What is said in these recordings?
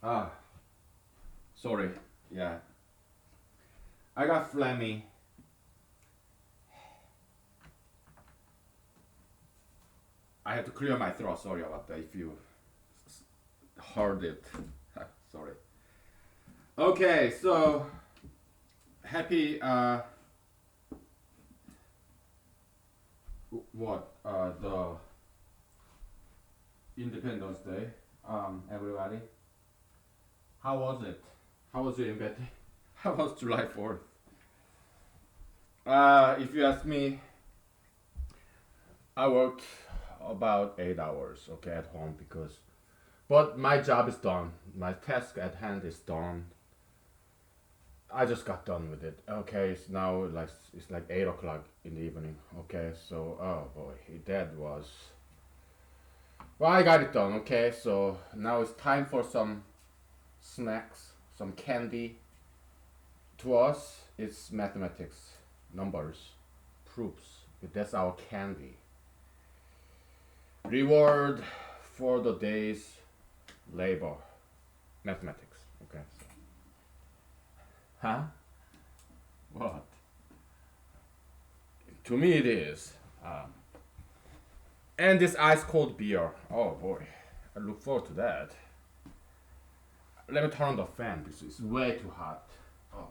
Ah, sorry. Yeah, I got phlegmy. I had to clear my throat. Sorry about that. If you heard it, sorry. Okay, so happy. What? The Independence Day. Everybody. How was it? How was your Independence? How was July 4th? If you ask me, I worked about 8 hours, okay, at home because, but my job is done. My task at hand is done. I just got done with it. Okay, it's like 8 o'clock in the evening. Okay, so oh boy, that was. Well, I got it done. Okay, so now it's time for some snacks, some candy. To us, it's mathematics, numbers, proofs. That's our candy. Reward for the day's labor, mathematics. Okay. So. Huh? What? To me, it is. And this ice cold beer. Oh boy, I look forward to that. Let me turn on the fan because it's way too hot. Oh.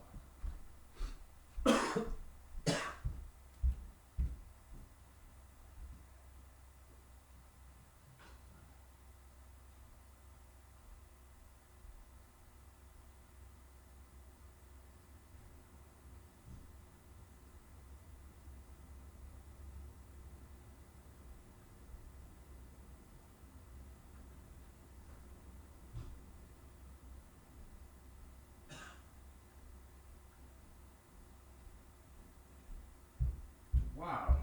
Wow.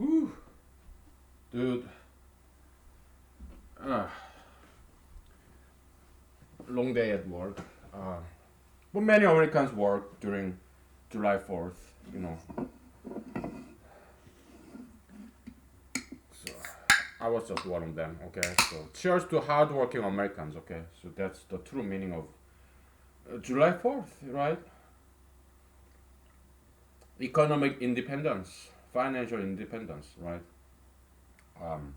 Ooh. Dude. Uh, long day at work. But many Americans work during July 4th, you know. So I was just one of them, okay? So cheers to hardworking Americans, okay? So that's the true meaning of July 4th, right? Economic independence, financial independence, right? Um,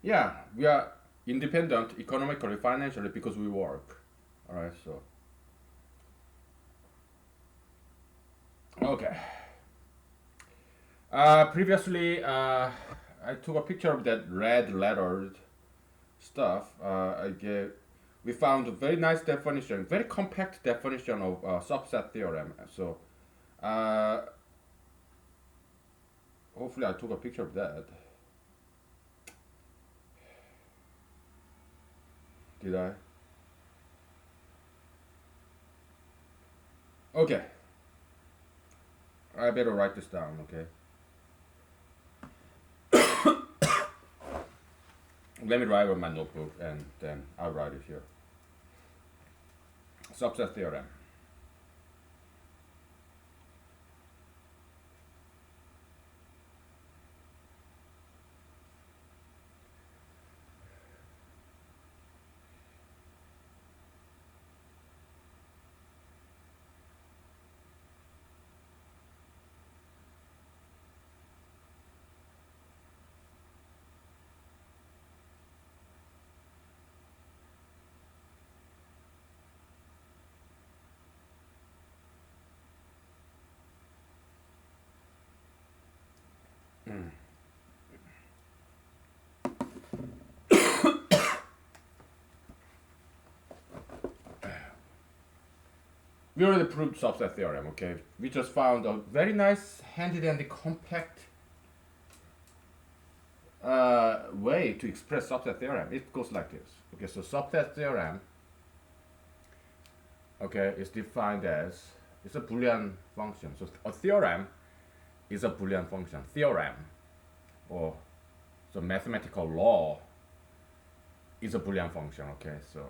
yeah, we are independent economically, financially because we work, all right? So, okay. Previously, I took a picture of that red lettered stuff. We found a very nice definition, very compact definition of subset theorem. So, uh, hopefully, I took a picture of that. Did I? Okay, I better write this down. Okay, let me write on my notebook and then I'll write it here. Subset theorem. Mm. We already proved subset theorem. Okay, we just found a very nice, handy-dandy, compact way to express subset theorem. It goes like this. Okay, so subset theorem, okay, is defined as it's a Boolean function. So a theorem is a Boolean function. Theorem, or so mathematical law, is a Boolean function. Okay, so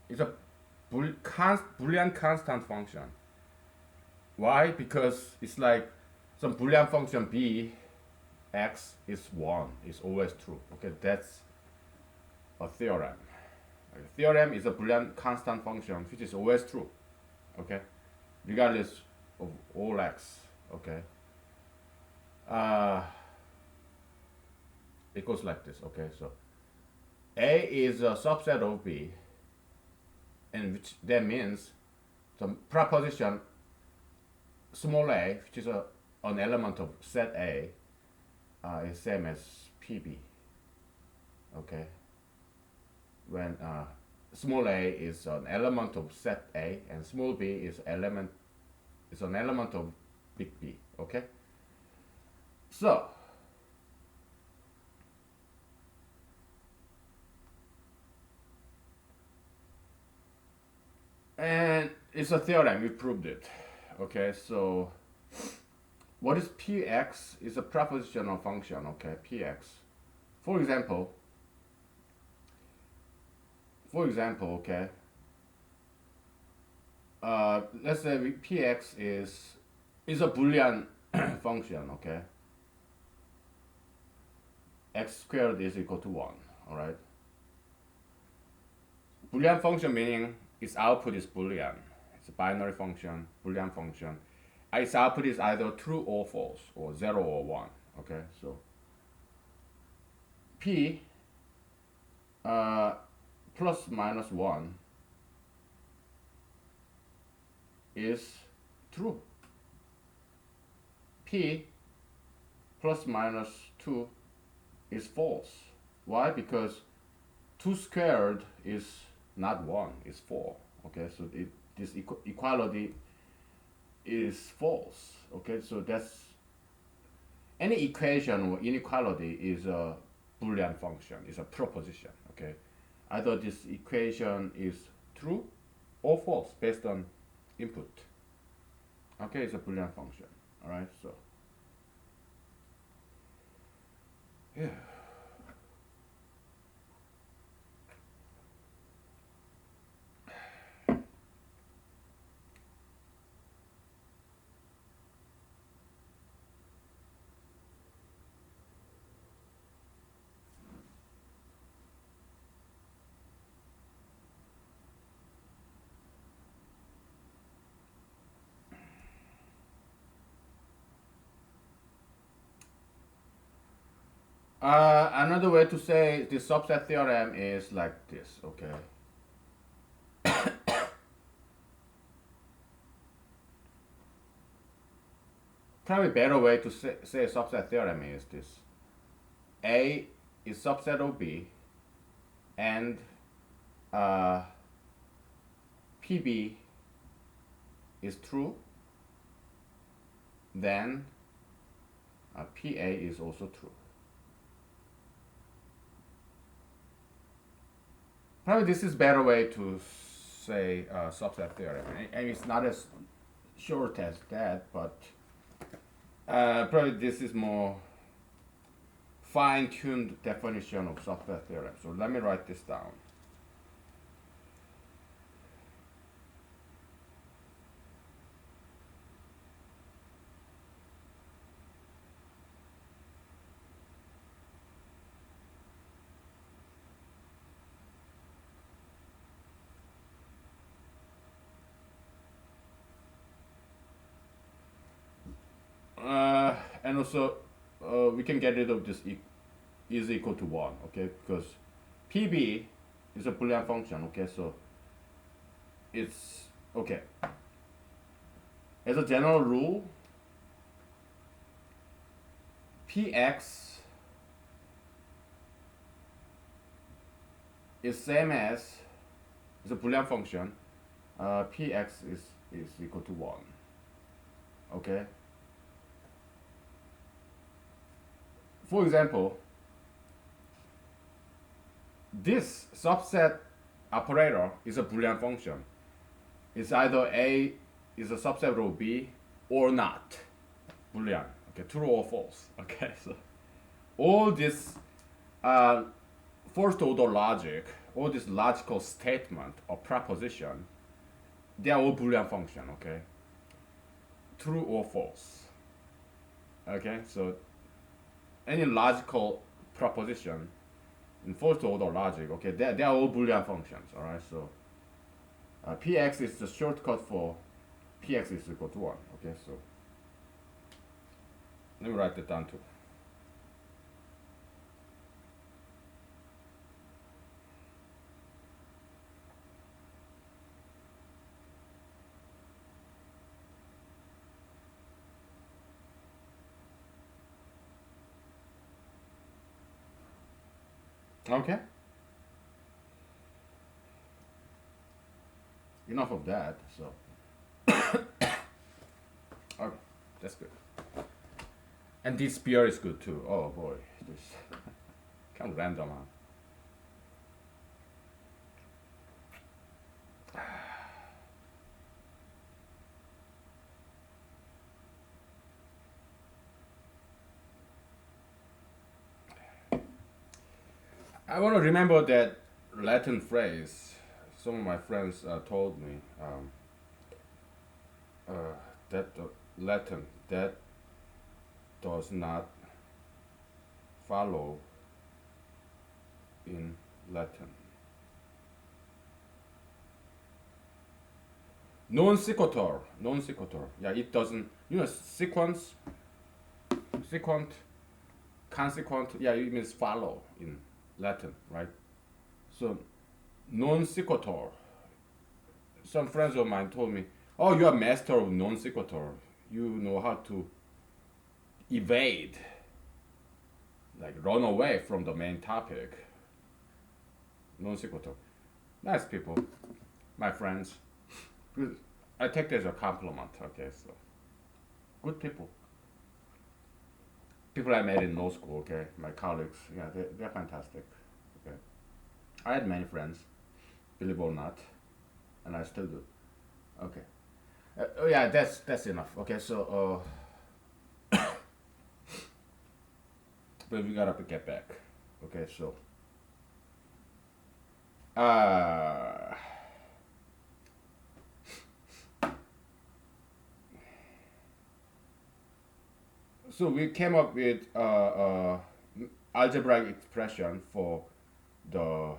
it's a Boolean constant function. Why? Because it's like some Boolean function b x is 1 is always true. Okay, that's a theorem. A theorem is a Boolean constant function which is always true. Okay, regardless of all x. Okay, uh, it goes like this. Okay, so A is a subset of B, and which that means the proposition small a, which is an element of set A, is same as PB. Okay, when small a is an element of set A and small b is an element of big B. Okay, so and it's a theorem. We proved it. Okay, so what is Px? Is a propositional function. Okay, Px. For example, okay, let's say Px is a Boolean function. Okay, x squared is equal to 1. All right. Boolean function meaning its output is Boolean. It's a binary function, Boolean function. Its output is either true or false, or 0 or 1. Okay, so P plus minus 1 is true. P plus minus 2 is false. Why? Because 2 squared is not 1, it's 4. Okay, so this equality is false. Okay, so that's any equation or inequality is a Boolean function, is a proposition. Okay, either this equation is true or false based on input. Okay, it's a Boolean function. All right, so yeah. Another way to say the subset theorem is like this. Okay. Probably better way to say subset theorem is this. A is subset of B, and PB is true, then PA is also true. Probably this is better way to say subset theorem, and it's not as short as that, but probably this is more fine-tuned definition of subset theorem. So let me write this down. And also we can get rid of this is equal to 1, okay, because PB is a Boolean function. Okay, so it's okay. As a general rule, Px is same as is a Boolean function. Px is equal to 1. Okay. For example, this subset operator is a Boolean function. It's either A is a subset of B or not. Boolean. Okay, true or false. Okay, so all this first order logic, all this logical statement or proposition, they are all Boolean function. Okay, true or false. Okay, so any logical proposition in first order logic, okay, they are all Boolean functions, all right. So px is the shortcut for px is equal to 1, okay. So let me write that down too. Okay, enough of that. So okay, that's good. And this beer is good too. Oh boy, this kind of random, huh? I want to remember that Latin phrase. Some of my friends told me that the Latin that does not follow in Latin. Non sequitur, non sequitur. Yeah, it doesn't. You know, sequence, sequent, consequent. Yeah, it means follow in Latin, right? So non sequitur. Some friends of mine told me, "Oh, you are master of non sequitur. You know how to evade, like run away from the main topic." Non sequitur. Nice people, my friends. Good. I take that as a compliment. Okay, so good people. People I met in law school. Okay, my colleagues. Yeah, they're fantastic. Okay, I had many friends, believe it or not, and I still do. Okay. Oh yeah, that's enough. Okay, so but we gotta get back. Okay, so uh, so we came up with algebraic expression for the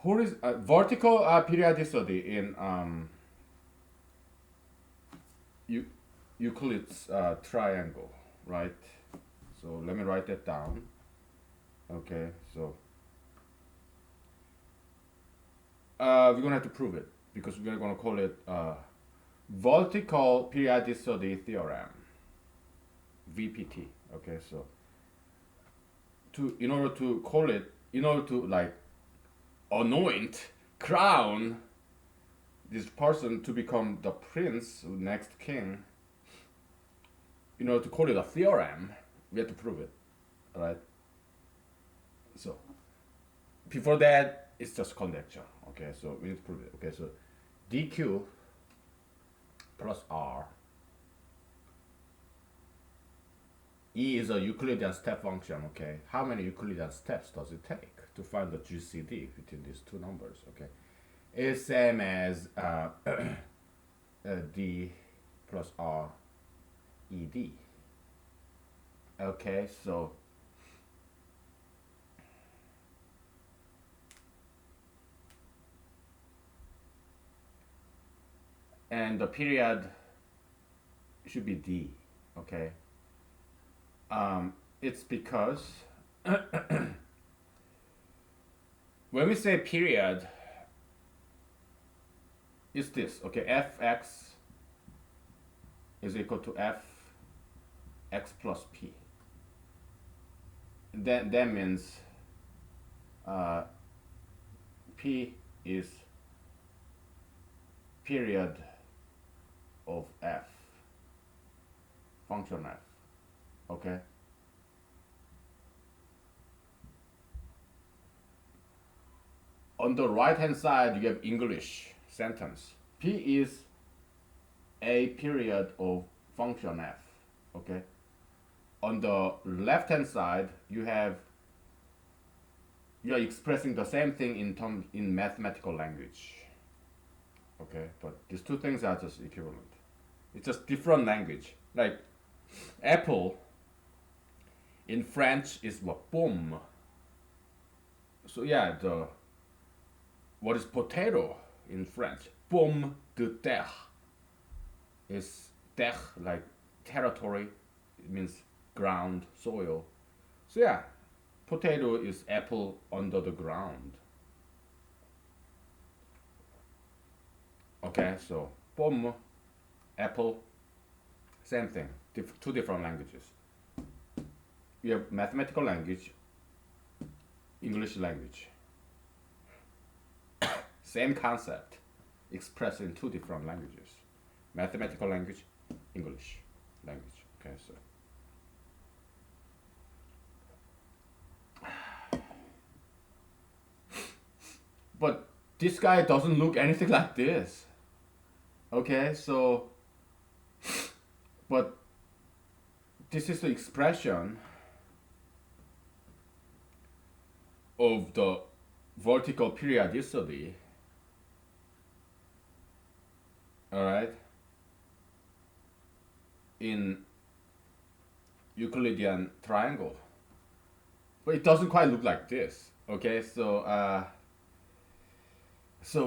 vertical periodicity in Eu- Euclid's triangle, right? So let me write that down. Okay, so we're gonna have to prove it because we're gonna call it vertical periodicity theorem, VPT. Okay, so in order to call it, in order to like anoint, crown this person to become the prince, next king, in order to call it a theorem, we have to prove it, right? So before that, it's just conjecture. Okay, so we need to prove it. Okay, so dq plus r e is a Euclidean step function. Okay, how many Euclidean steps does it take to find the GCD between these two numbers? Okay, it's same as d plus r ed. Okay, so and the period should be d. Okay, it's because when we say period, it's this. Okay, fx is equal to fx plus p. That means p is period of f, function f. Okay. On the right hand side, you have English sentence. P is a period of function f. Okay. On the left hand side, you are expressing the same thing in mathematical language. Okay, but these two things are just equivalent. It's just different language. Like Apple In French, is what pomme. So yeah, the what is potato in French? Pomme de terre is terre like territory. It means ground, soil. So yeah, potato is apple under the ground. Okay, so pomme, apple, same thing. Two different languages. You have mathematical language, English language. Same concept, expressed in two different languages. Mathematical language, English language. Okay, so but this guy doesn't look anything like this. Okay, so but this is the expression of the vertical periodicity. All right, in Euclidean triangle, but it doesn't quite look like this. Okay, so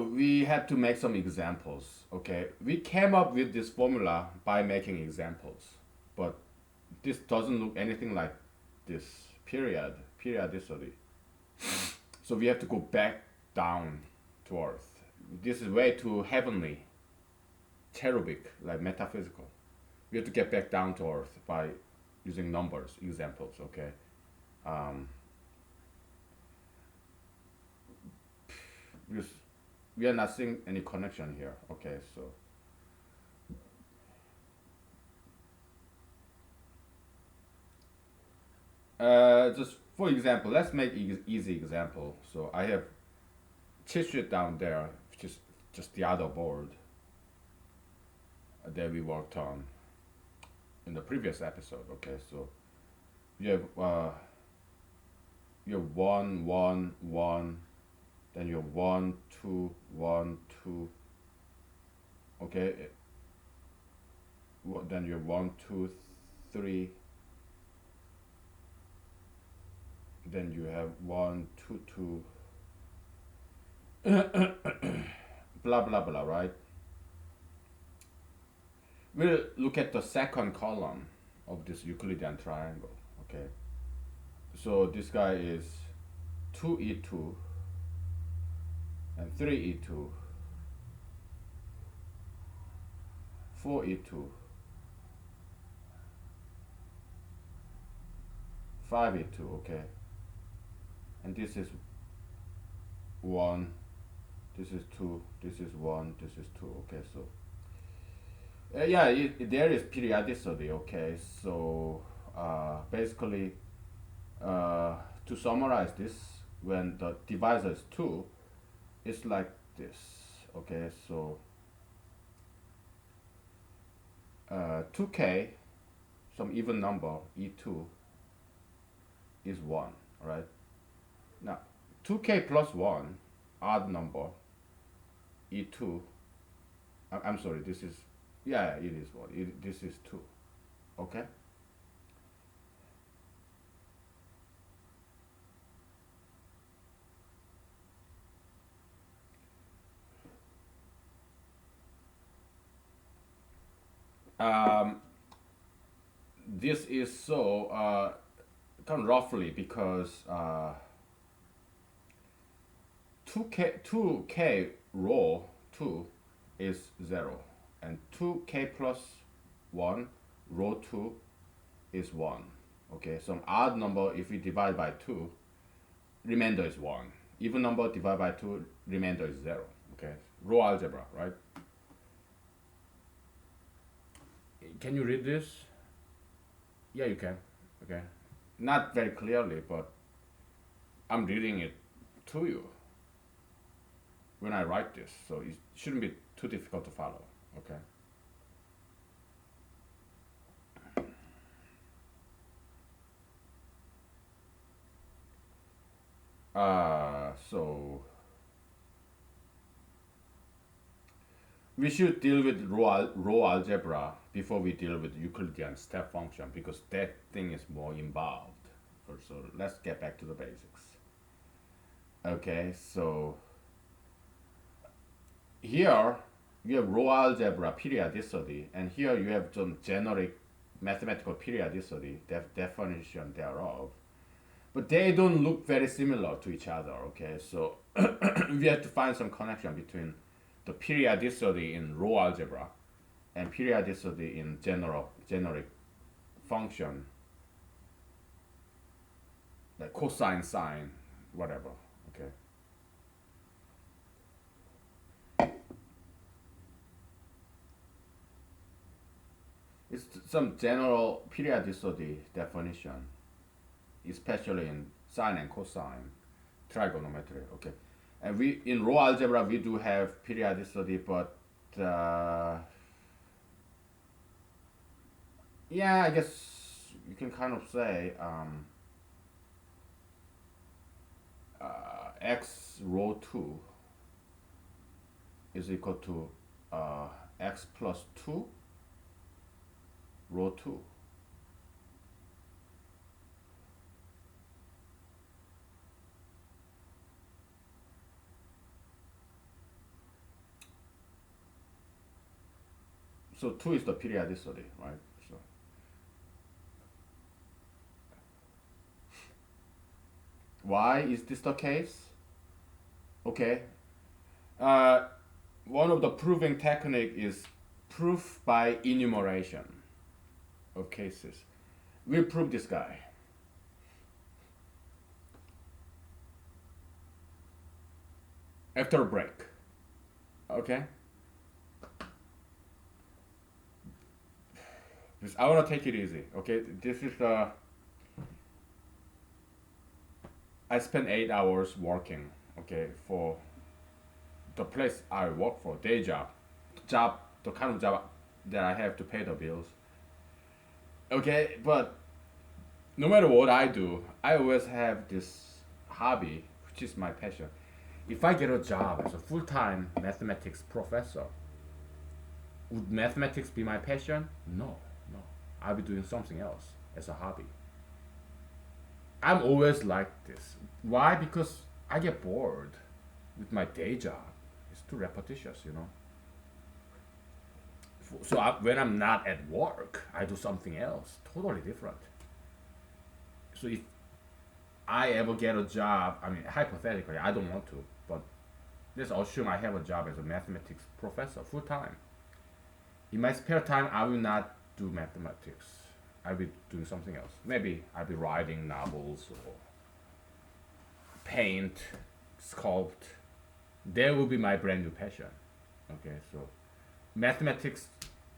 we had to make some examples. Okay, we came up with this formula by making examples, but this doesn't look anything like this periodicity. So we have to go back down to earth. This is way too heavenly, cherubic, like metaphysical. We have to get back down to earth by using numbers, examples. Okay. Um, because we are not seeing any connection here. Okay, so just for example, let's make easy example. So I have cheat sheet down there, which is just the other board that we worked on in the previous episode. Okay, so you have one, one, one, then you have one, two, one, two. Okay, then you have one, two, three. Then you have one, two, two. Blah blah blah. Right. We'll look at the second column of this Euclidean triangle. Okay. So this guy is 2e2 and 3e2, 4e2, 5e2. Okay. And this is 1, this is 2, this is 1, this is 2. Okay, so yeah, there is periodicity. Okay, so basically, to summarize this, when the divisor is 2, it's like this. Okay, so 2k, some even number, e2 is 1. Right. Now 2k plus 1, odd number, e2. I'm sorry, this is, yeah, it is 1. This is 2. Okay. Um, this is so kind of roughly because 2k row 2 is 0, and 2k plus 1 row 2 is 1. Okay, some odd number, if we divide by 2, remainder is 1. Even number divided by 2, remainder is 0. Okay, row algebra, right? Can you read this? Yeah, you can. Okay, not very clearly, but I'm reading it to you when I write this, so it shouldn't be too difficult to follow. Okay. So we should deal with row algebra before we deal with Euclidean step function, because that thing is more involved. So let's get back to the basics. Okay, so here you have row algebra periodicity, and here you have some generic mathematical periodicity definition thereof. But they don't look very similar to each other. Okay, so we have to find some connection between the periodicity in row algebra and periodicity in generic function like cosine, sine, whatever. Okay, it's some general periodicity definition, especially in sine and cosine trigonometry. Okay, and we in row algebra we do have periodicity, but yeah, I guess you can kind of say x row 2 is equal to x plus 2 row 2. So 2 is the periodicity, right? So why is this the case? Okay. Uh, One of the proving technique is proof by enumeration of cases. We'll prove this guy. After a break. Okay? I want to take it easy. Okay? This is I spent 8 hours working, okay, for the place I work for, day job. The kind of job that I have to pay the bills. Okay, but no matter what I do, I always have this hobby, which is my passion. If I get a job as a full time mathematics professor, would mathematics be my passion? No, no. I'll be doing something else as a hobby. I'm always like this. Why? Because I get bored with my day job. It's too repetitious, you know. So when I'm not at work, I do something else, totally different. So if I ever get a job, I mean, hypothetically, I don't want to, but let's assume I have a job as a mathematics professor full time. In my spare time, I will not do mathematics. I'll be doing something else. Maybe I'll be writing novels or paint, sculpt. That will be my brand new passion. Okay, so mathematics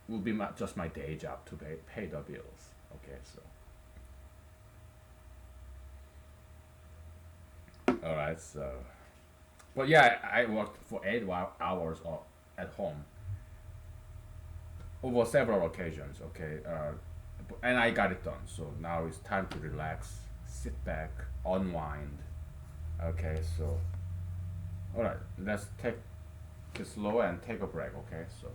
will be just my day job to pay the bills. Okay, so all right, so but yeah, I worked for 8 hours at home over several occasions. Okay, and I got it done. So now it's time to relax, sit back, unwind. Okay, so all right, let's take it slow and take a break. Okay, so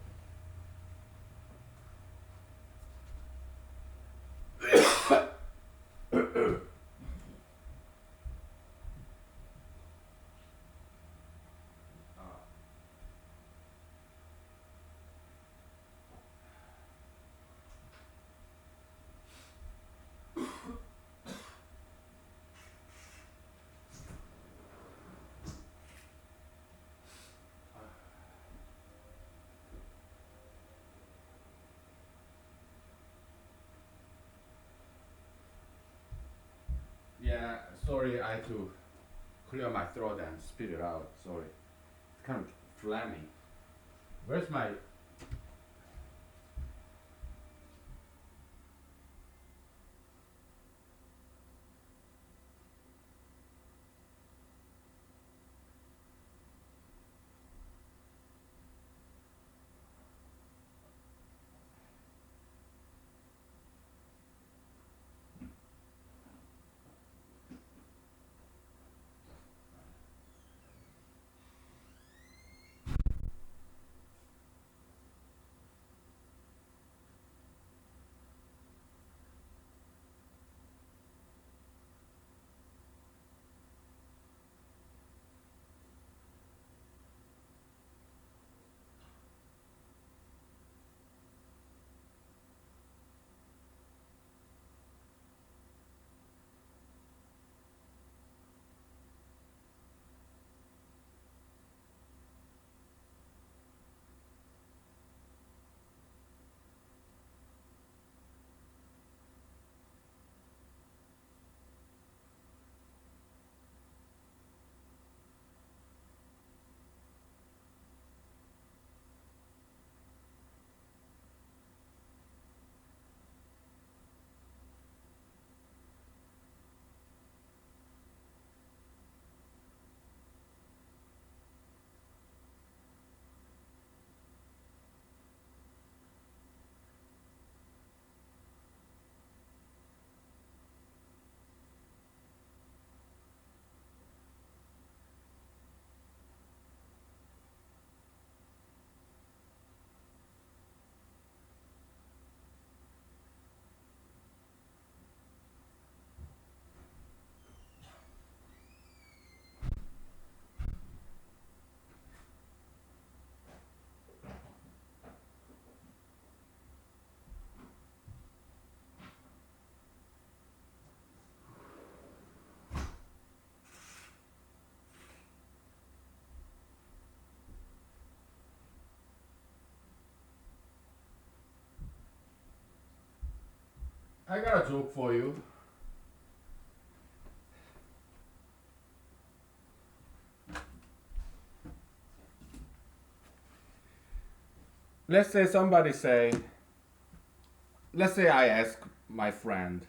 yeah, sorry, I had to clear my throat and spit it out. Sorry, it's kind of phlegmy. Where's my I got a joke for you. Let's say somebody say, let's say I ask my friend,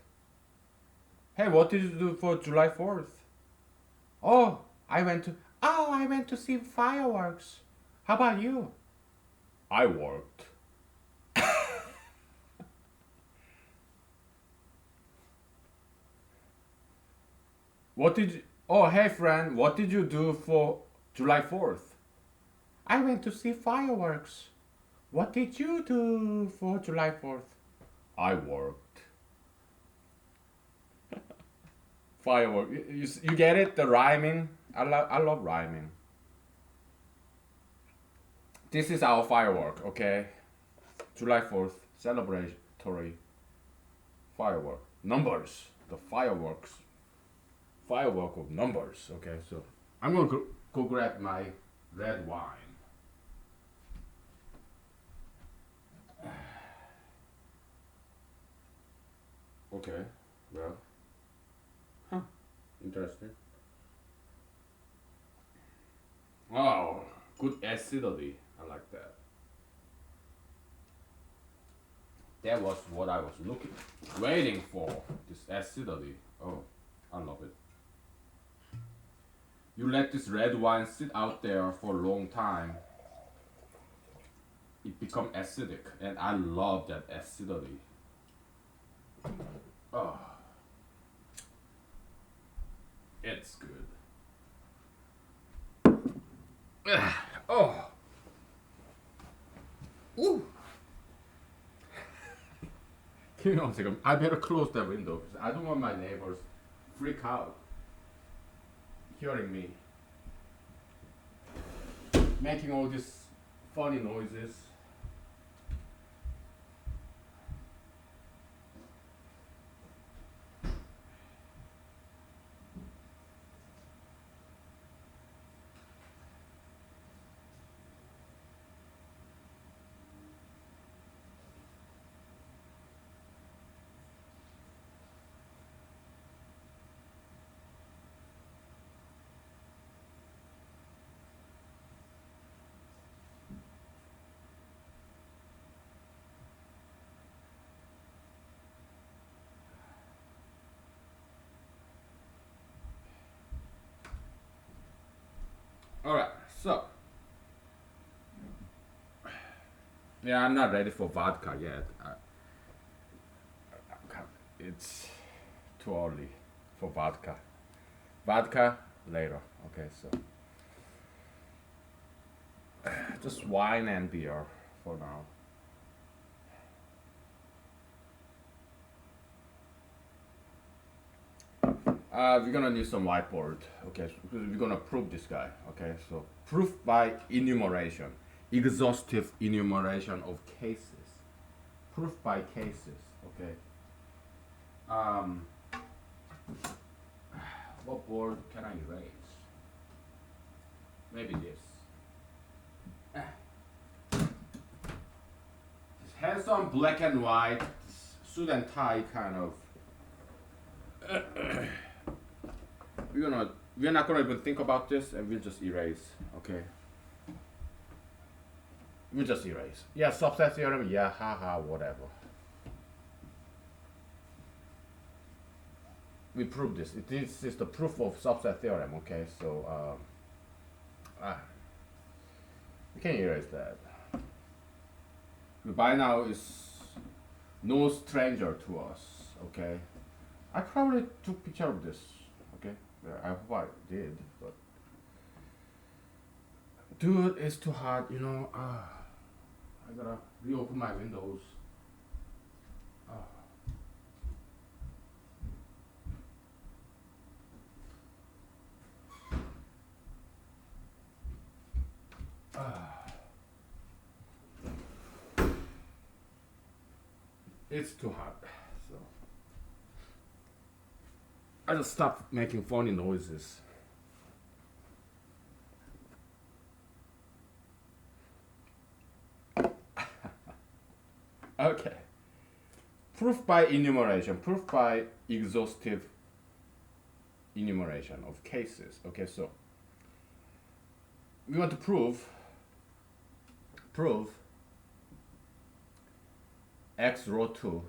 hey, what did you do for July 4th? Oh, I went to see fireworks. How about you? I worked. What did you, oh, hey friend, what did you do for July 4th? I went to see fireworks. What did you do for July 4th? I worked. Firework. You get it? The rhyming? I love rhyming. This is our firework, okay? July 4th, celebratory firework. Numbers. The fireworks. Firework of numbers, okay? So I'm gonna go grab my red wine. Okay, well, huh, interesting. Oh, good acidity. I like that. That was what I was waiting for. This acidity. Oh, I love it. You let this red wine sit out there for a long time, it become acidic, and I love that acidity. Oh, it's good. Oh, ooh. Give me 1 second. I better close that window because I don't want my neighbors freak out hearing me making all these funny noises. All right, so yeah, I'm not ready for vodka yet. It's too early for vodka. Vodka later. Okay, so just wine and beer for now. We're gonna need some whiteboard, okay? Because we're gonna prove this guy, okay? So proof by enumeration, exhaustive enumeration of cases. Proof by cases, okay? Um, what board can I erase? Maybe this. Just has some black and white suit and tie kind of. We're not gonna even think about this, and we'll just erase. Okay. We'll just erase. Yeah, subset theorem. Yeah, haha, whatever. We proved this. This is the proof of subset theorem. Okay, so we can erase that. By now is no stranger to us. Okay. I probably took picture of this. Okay. Yeah, I hope I did, but dude, it's too hot. I gotta reopen my windows. It's too hot. So I just stopped making funny noises. Okay. Proof by enumeration, proof by exhaustive enumeration of cases. Okay, so we want to prove x row 2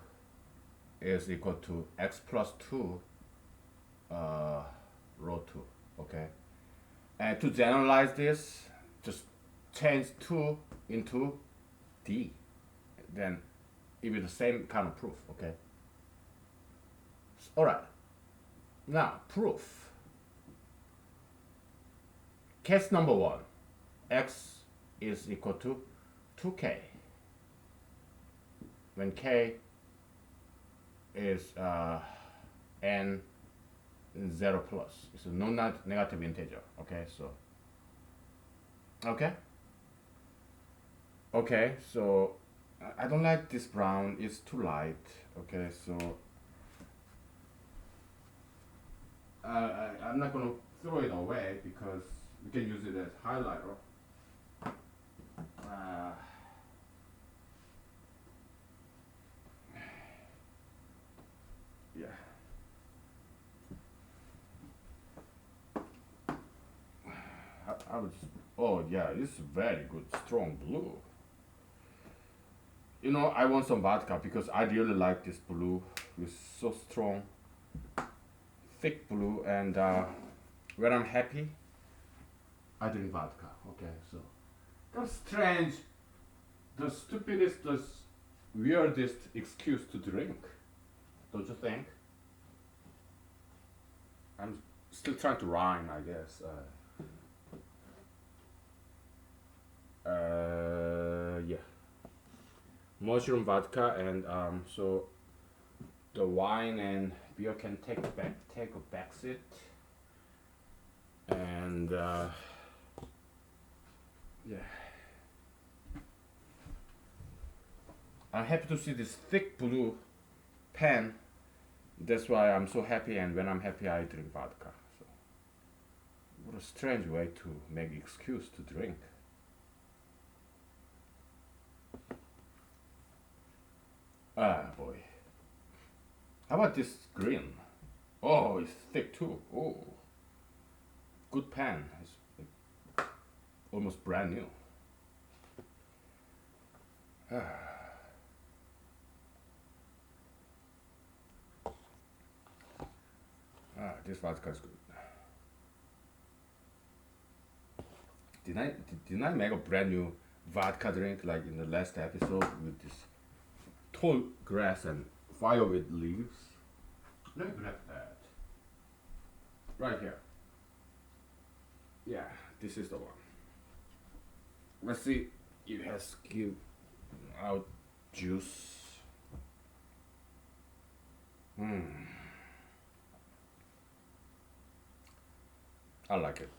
is equal to x plus 2 row 2. Okay, and to generalize this, just change 2 into d, then it will be the same kind of proof. Okay, all right, now proof. Case number 1, x is equal to 2k when k is n 0 plus. It's a non-negative integer. Okay, so okay, so I don't like this brown. It's too light. Okay, so I'm not gonna throw it away because we can use it as highlighter. Yeah. I was. Oh yeah, it's very good, strong blue. You know, I want some vodka because I really like this blue. It's so strong, thick blue, and when I'm happy, I drink vodka. Okay, so that's strange, the stupidest, the weirdest excuse to drink. Don't you think? I'm still trying to rhyme, I guess. Yeah. Mushroom vodka, and so the wine and beer can take a back seat, and yeah. I'm happy to see this thick blue pen. That's why I'm so happy, and when I'm happy, I drink vodka. So, what a strange way to make excuse to drink. Ah, boy. How about this green? Oh, it's thick too. Oh, good pen. It's like almost brand new. This vodka is good. Didn't I make a brand new vodka drink like in the last episode with this tall grass and fire with leaves? Let me grab that. Right here. Yeah, this is the one. Let's see. It has give out juice. I like it.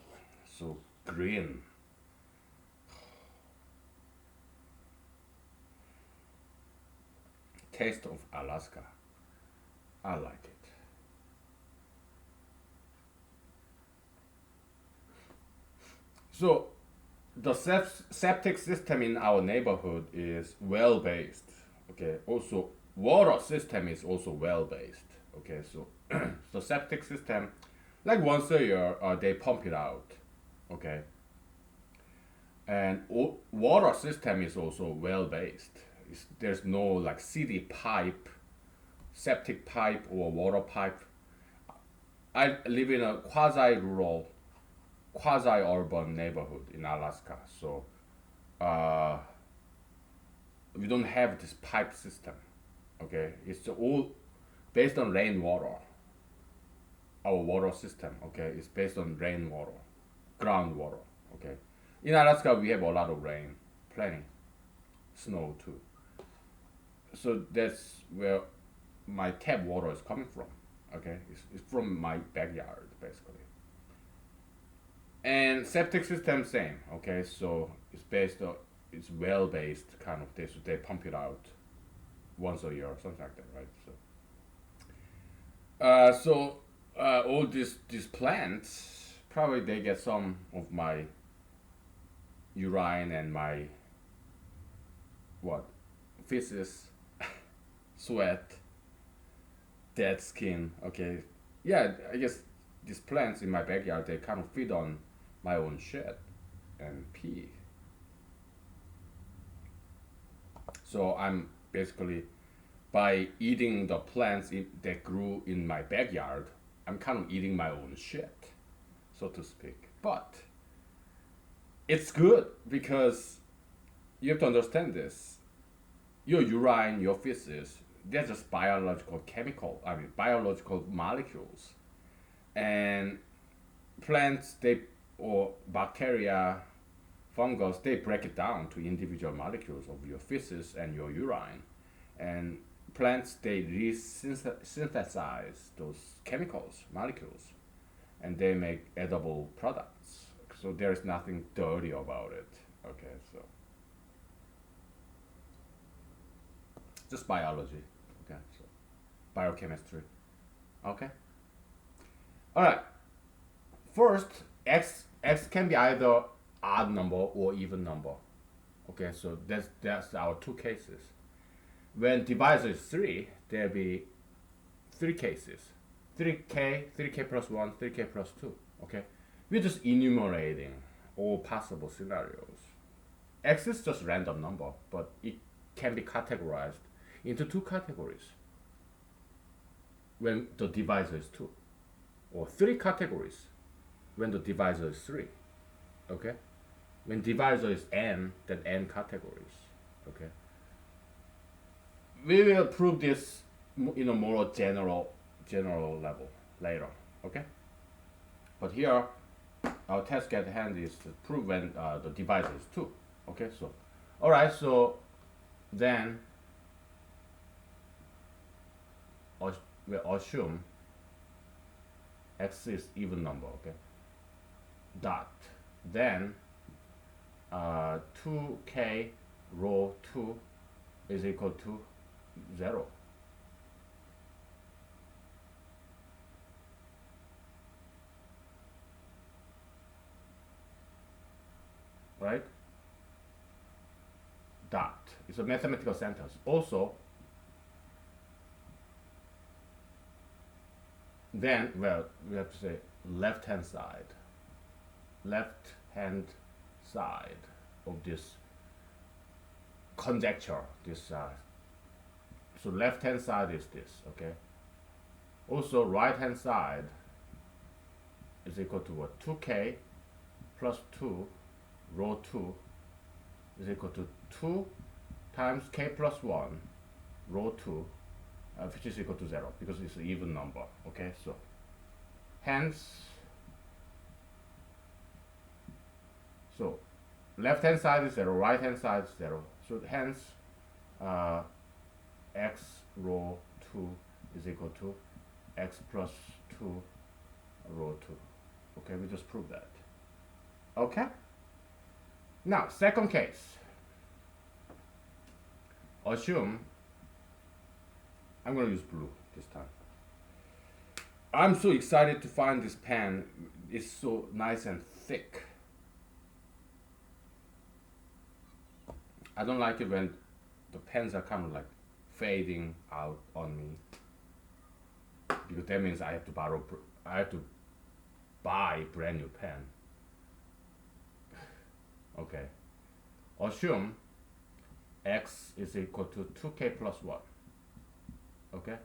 So green. Taste of Alaska. I like it. So the septic system in our neighborhood is well based. Okay. Also, water system is also well based. Okay. So the septic system, like once a year, they pump it out. Okay. And water system is also well based. There's no like city pipe, septic pipe, or water pipe. I live in a quasi-rural, quasi-urban neighborhood in Alaska, so uh, we don't have this pipe system. Okay, it's all based on rainwater. Our water system, okay, is based on rainwater, groundwater. Okay, in Alaska we have a lot of rain, plenty, snow too. So that's where my tap water is coming from. Okay, it's from my backyard basically. And septic system same. Okay, so it's based on, it's well based kind of this. So they pump it out once a year or something like that, right? So all these plants probably they get some of my urine and my what feces sweat, dead skin. Okay, yeah, I guess these plants in my backyard, they kind of feed on my own shit and pee. So I'm basically, by eating the plants that grew in my backyard, I'm kind of eating my own shit, so to speak. But it's good because you have to understand this. Your urine, your feces, they're just biological molecules. And plants, they, or bacteria, fungus, they break it down to individual molecules of your feces and your urine. And plants, they synthesize those chemicals, molecules, and they make edible products. So there's nothing dirty about it. Okay, so just biology. Okay, so biochemistry. Okay. All right. First, x can be either odd number or even number. Okay, so that's our two cases. When divisor is 3, there'll be 3 cases. 3k plus 1, 3k plus 2. Okay? We're just enumerating all possible scenarios. X is just random number, but it can be categorized into 2 categories when the divisor is 2, or 3 categories when the divisor is 3. Okay? When divisor is n, then n categories. Okay? We will prove this in a more general level later. Okay? But here, our task at hand is to prove when the divisor is 2. Okay? So, all right. So then we assume x is even number. Okay? Dot. Then 2k rho 2 is equal to 0. Right? Dot. It's a mathematical sentence. Also, then, well, we have to say left hand side of this conjecture, this so left hand side is this. Okay, also right hand side is equal to what? 2k plus 2 rho 2 is equal to 2 times k plus 1 rho 2, which is equal to 0 because it's an even number. Okay, so hence, so left hand side is 0, right hand side is 0. So hence, x rho 2 is equal to x plus 2 rho 2. Okay, we just proved that. Okay? Now, second case. Assume, I'm going to use blue this time. I'm so excited to find this pen. It's so nice and thick. I don't like it when the pens are kind of like fading out on me, because that means I have to buy brand new pen. Okay. Assume x is equal to 2k plus 1. Okay?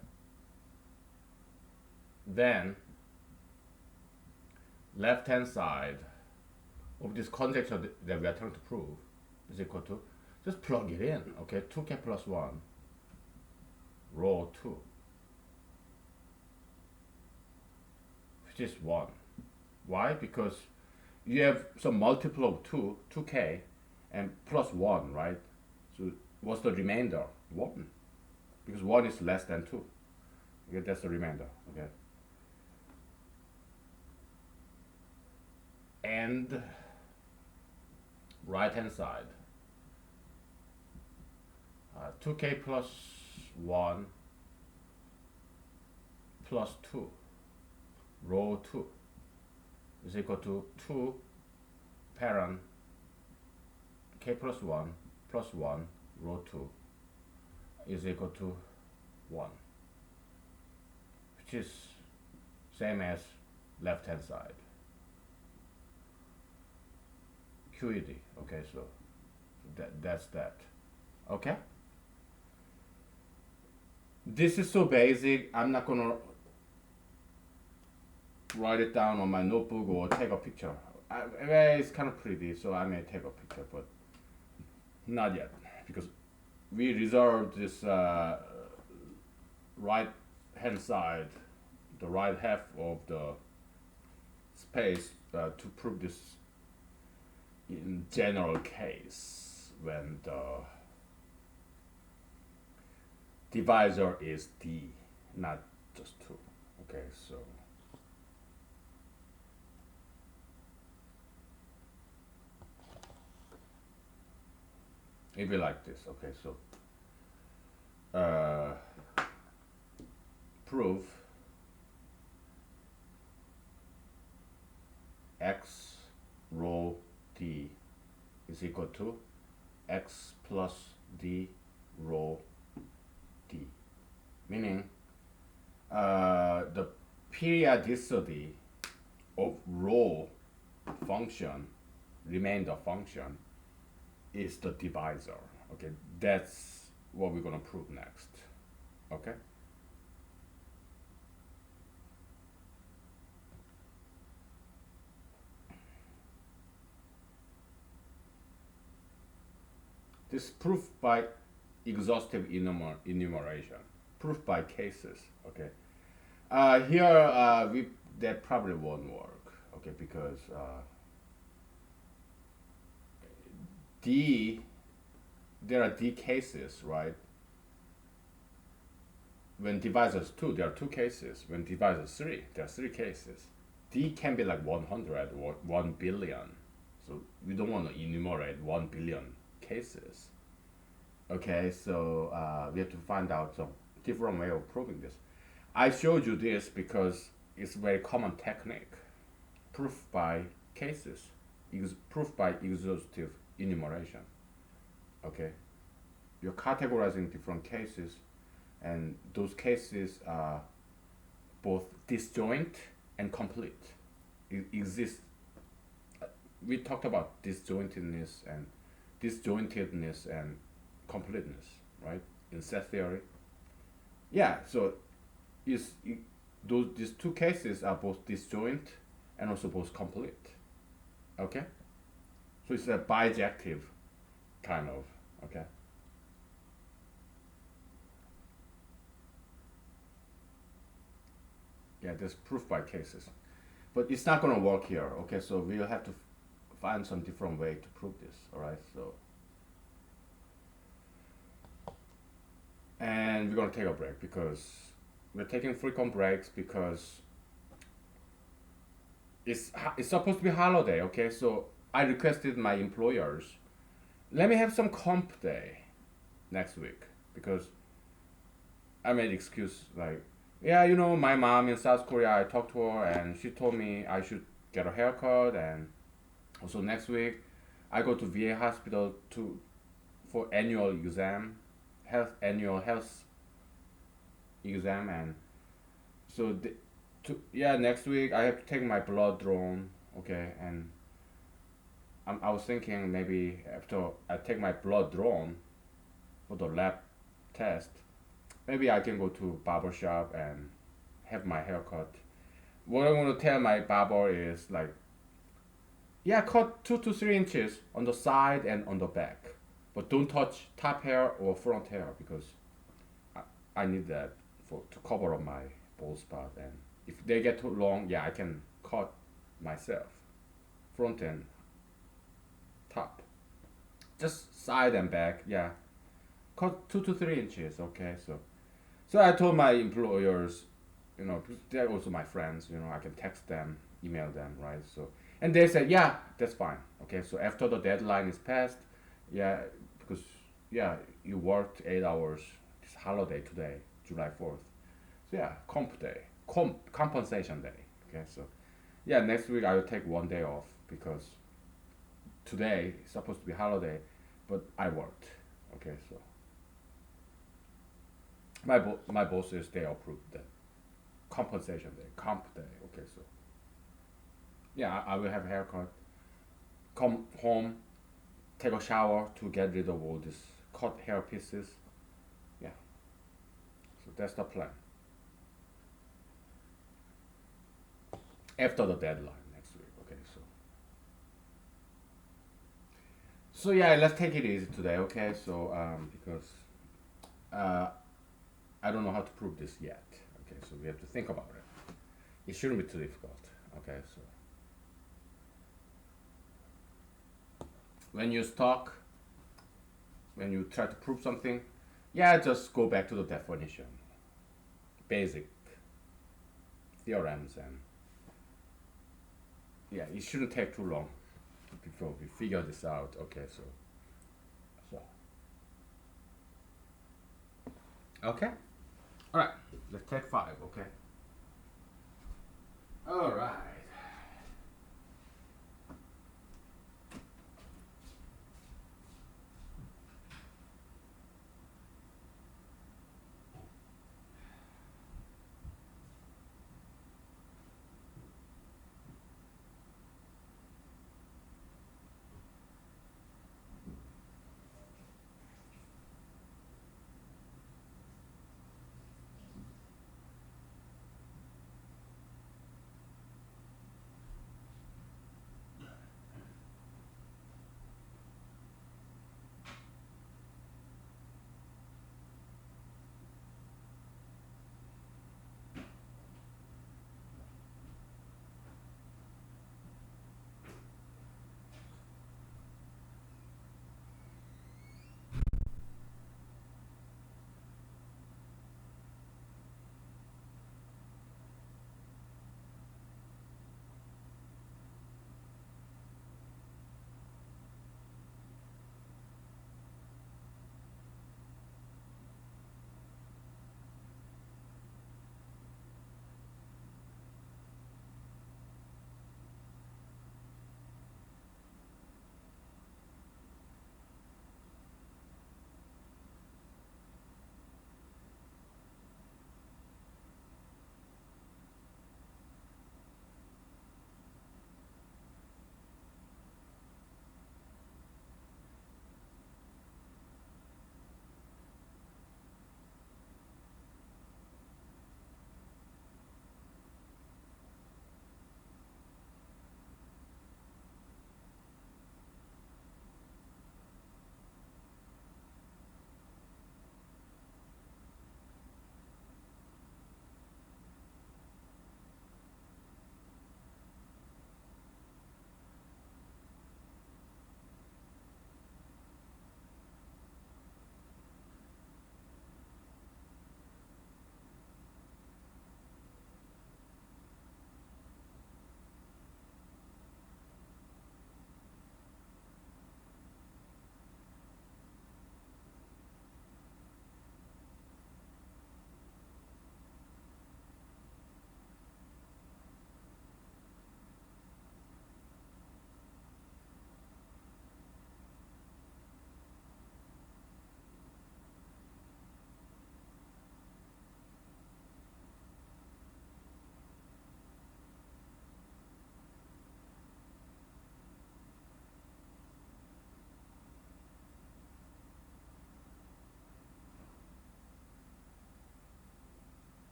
Then left hand side of this conjecture that we are trying to prove is equal to, just plug it in. Okay, 2k plus 1 rho 2, which is 1. Why? Because you have some multiple of 2k, and plus 1, right? So what's the remainder? 1. Because 1 is less than 2. Okay, that's the remainder. Okay. And right hand side, 2k plus 1 plus 2 rho 2 is equal to 2 parent k plus 1 plus 1 rho 2 is equal to 1, which is same as left hand side. QED. Okay, so that's that. Okay. This is so basic. I'm not gonna write it down on my notebook or take a picture. Well, it's kind of pretty, so I may take a picture, but not yet because we reserved this right hand side, the right half of the space to prove this in general case when the divisor is D, not just 2. Okay, so it'd be like this. Okay, so prove x rho D is equal to x plus D rho D, meaning the periodicity of rho function, remainder function, is the divisor. Okay, that's what we're gonna prove next. Okay. This proof by exhaustive enumeration, proof by cases. Okay. Here we that probably won't work. Okay, because D, there are D cases, right? When divisors 2, there are 2 cases. When divisors 3, there are 3 cases. D can be like 100 or 1 billion. So we don't want to enumerate 1 billion cases. Okay, so we have to find out some different way of proving this. I showed you this because it's a very common technique. Proof by cases, proof by exhaustive enumeration. Okay, you're categorizing different cases, and those cases are both disjoint and complete. It exists. We talked about disjointedness and completeness, right? In set theory. Yeah, so these 2 cases are both disjoint and also both complete. Okay? So it's a bijective kind of, okay? Yeah, there's proof by cases. But it's not gonna work here, okay? So we'll have to find some different way to prove this, alright? So, and we're gonna take a break because we're taking frequent breaks because it's supposed to be holiday, okay? So I requested my employers, let me have some comp day next week because I made excuse like, yeah, you know, my mom in South Korea, I talked to her and she told me I should get a haircut, and also next week I go to VA hospital for annual health exam, and so yeah, next week I have to take my blood drawn, okay, and I was thinking maybe after I take my blood drawn for the lab test, maybe I can go to barber shop and have my hair cut. What I want to tell my barber is like, yeah, cut 2 to 3 inches on the side and on the back, but don't touch top hair or front hair because I need that to cover up my bald spot. And if they get too long, yeah, I can cut myself, front and top, just side and back. Yeah, cut 2 to 3 inches. Okay, so I told my employers, you know, they're also my friends. You know, I can text them, email them, right? So, and they said, yeah, that's fine. Okay, so after the deadline is passed, yeah, because yeah, you worked 8 hours. It's holiday today, July 4th. So yeah, compensation day. Okay, so yeah, next week I will take 1 day off because today is supposed to be holiday, but I worked. Okay, so My bosses they approved that compensation day, comp day. Okay, so yeah, I will have a haircut, come home, take a shower to get rid of all these cut hair pieces. Yeah, so that's the plan. After the deadline next week. Okay, so yeah, let's take it easy today. Okay, so because uh, I don't know how to prove this yet. Okay, so we have to think about it. It shouldn't be too difficult. Okay, so when you talk, when you try to prove something, yeah, just go back to the definition, basic theorems, and yeah, it shouldn't take too long before we figure this out. Okay, so okay, all right, let's take five. Okay, all right.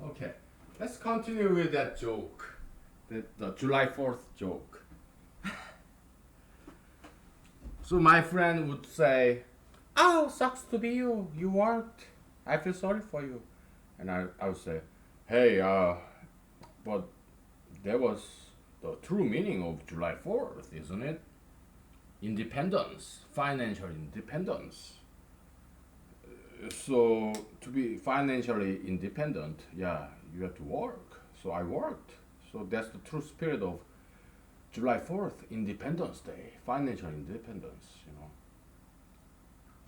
Okay, let's continue with that joke, the July 4th joke. So my friend would say, "Oh, sucks to be you. You worked. I feel sorry for you." And I would say, "Hey, but that was the true meaning of July 4th, isn't it? Independence, financial independence. So to be financially independent, yeah, you have to work. So I worked. So that's the true spirit of July 4th, Independence Day, financial independence, you know.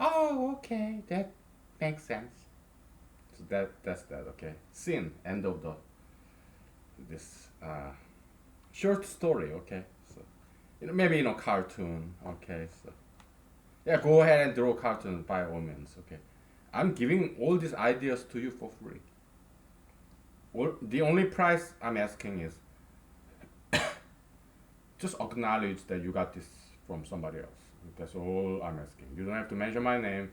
Oh, okay, that makes sense. So that's that, okay. Scene, end of the this short story, okay. So maybe cartoon, okay. So yeah, go ahead and draw cartoons by all means, okay. I'm giving all these ideas to you for free. The only price I'm asking is just acknowledge that you got this from somebody else. That's all I'm asking. You don't have to mention my name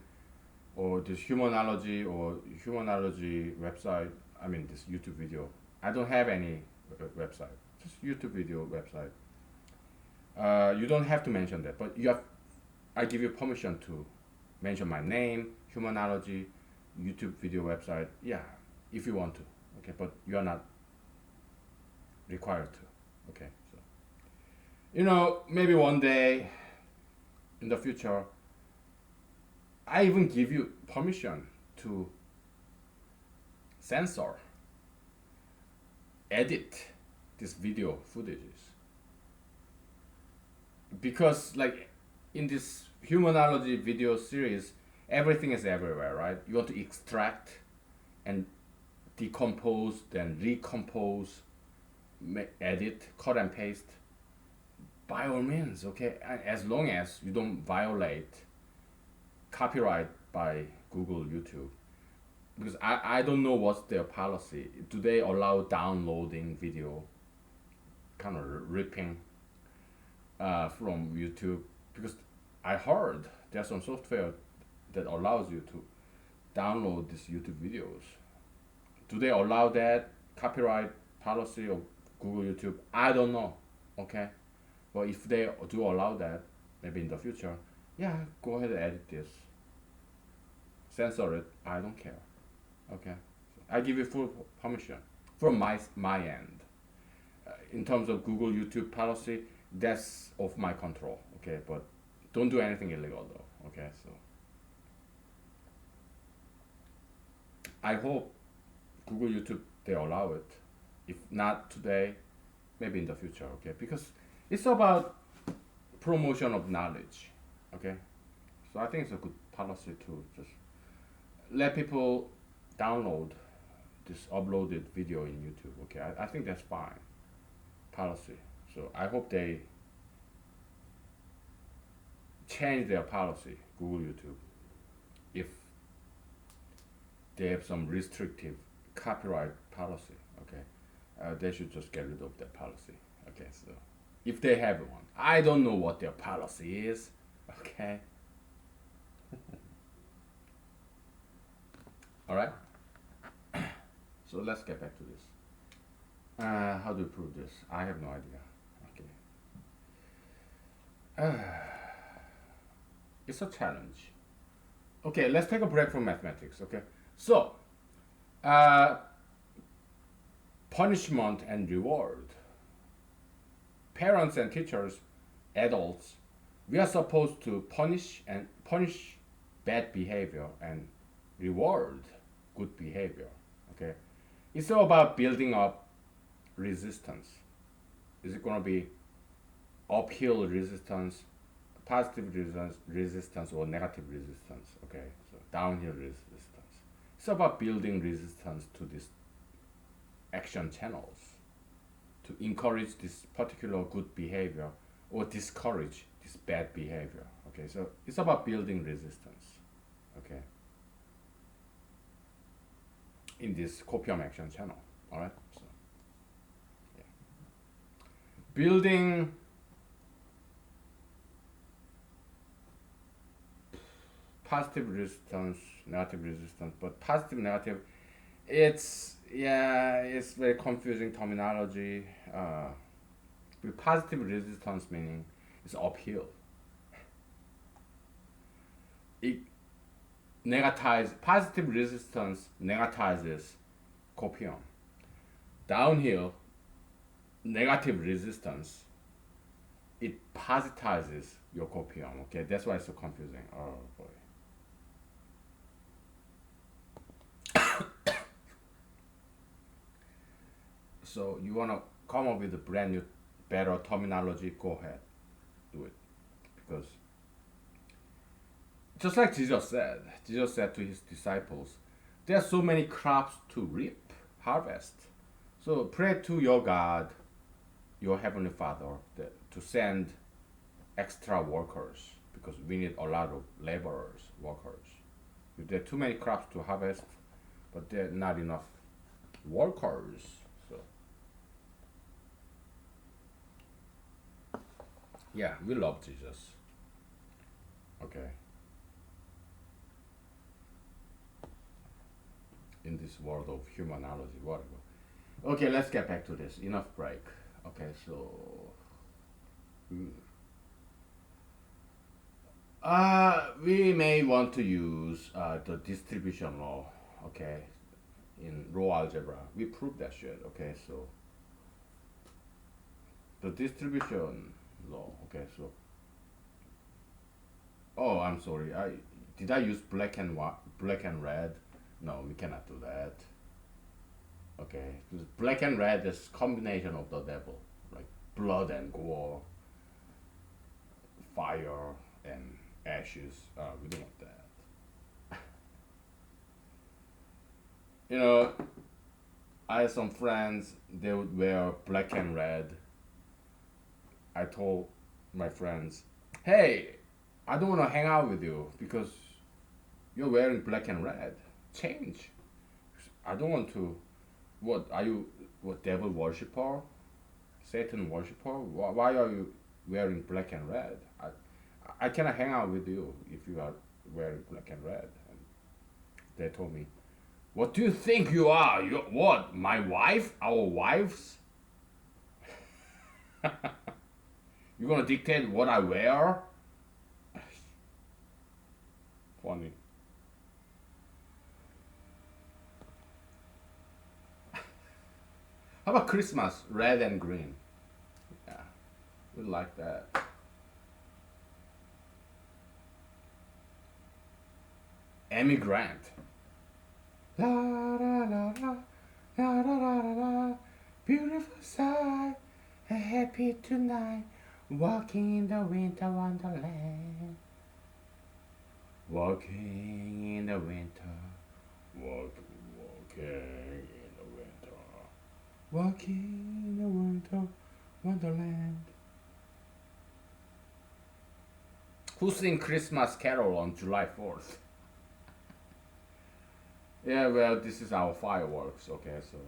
or this humanology website. I mean this YouTube video. I don't have any website. Just YouTube video website. You don't have to mention that, but you have. I give you permission to mention my name, humanology, YouTube video website. Yeah, if you want to. Okay, but you are not required to. Okay, so maybe one day in the future, I even give you permission to censor, edit this video footages. Because like in this humanology video series, everything is everywhere, right? You want to extract and decompose, then recompose, edit, cut and paste. By all means, okay? As long as you don't violate copyright by Google, YouTube. Because I don't know what's their policy. Do they allow downloading video, kind of ripping from YouTube? Because I heard there's some software that allows you to download these YouTube videos. Do they allow that copyright policy of Google, YouTube? I don't know, okay? But if they do allow that, maybe in the future, yeah, go ahead and edit this. Censor it, I don't care. Okay? I give you full permission from my end. In terms of Google, YouTube policy, that's off my control. Okay? But don't do anything illegal though. Okay? So I hope Google, YouTube, they allow it. If not today, maybe in the future. Okay? Because it's about promotion of knowledge. Okay? So I think it's a good policy to just let people download this uploaded video in YouTube. Okay, I think that's fine policy. So I hope they change their policy, Google, YouTube, if they have some restrictive copyright policy. Okay, they should just get rid of that policy. Okay, so if they have one, I don't know what their policy is. Okay. All right. So let's get back to this. How do you prove this? I have no idea. Okay. It's a challenge. Okay, let's take a break from mathematics. Okay. So, punishment and reward. Parents and teachers, adults, we are supposed to punish bad behavior and reward good behavior. Okay. It's all about building up resistance. Is it going to be uphill resistance, positive resistance, or negative resistance? Okay, so downhill resistance. It's about building resistance to these action channels to encourage this particular good behavior or discourage this bad behavior. Okay, so it's about building resistance. Okay. In this copium action channel. All right. So, yeah. Building positive resistance, negative resistance, but positive, negative, it's very confusing terminology. With positive resistance meaning it's uphill. It positive resistance negatizes copium. Downhill, negative resistance, it positizes your copium. Okay, that's why it's so confusing. Oh boy. So you wanna come up with a brand new better terminology, go ahead, do it. Because just like Jesus said to his disciples, there are so many crops to reap, harvest. So pray to your God, your heavenly Father, to send extra workers because we need a lot of laborers, workers. There are too many crops to harvest, but there are not enough workers. So yeah, we love Jesus. Okay, in this world of humanology, whatever. Okay, let's get back to this. Enough break. Okay, so we may want to use the distribution law. Okay, in row algebra, we proved that shit. Okay, so the distribution law. Okay, so oh, I'm sorry. I did I use black and red? No, we cannot do that. Okay, 'cause black and red is combination of the devil, like blood and gore, fire and ashes. We don't want that. You know, I had some friends. They would wear black and red. I told my friends, "Hey, I don't want to hang out with you because you're wearing black and red. Change. I don't want to. What are you? What devil worshipper? Satan worshiper? Why are you wearing black and red? I cannot hang out with you if you are wearing black and red." And they told me, "What do you think you are? You what? My wife? Our wives? You gonna dictate what I wear?" Funny. How about Christmas? Red and green. Yeah, we like that. Amy Grant. La la la la la la la la la. Beautiful sight, happy tonight, walking in the winter wonderland. Walking in the winter, walking in the winter, walking in the winter wonderland. Who sing Christmas Carol on July 4th? Yeah, well, this is our fireworks, okay, so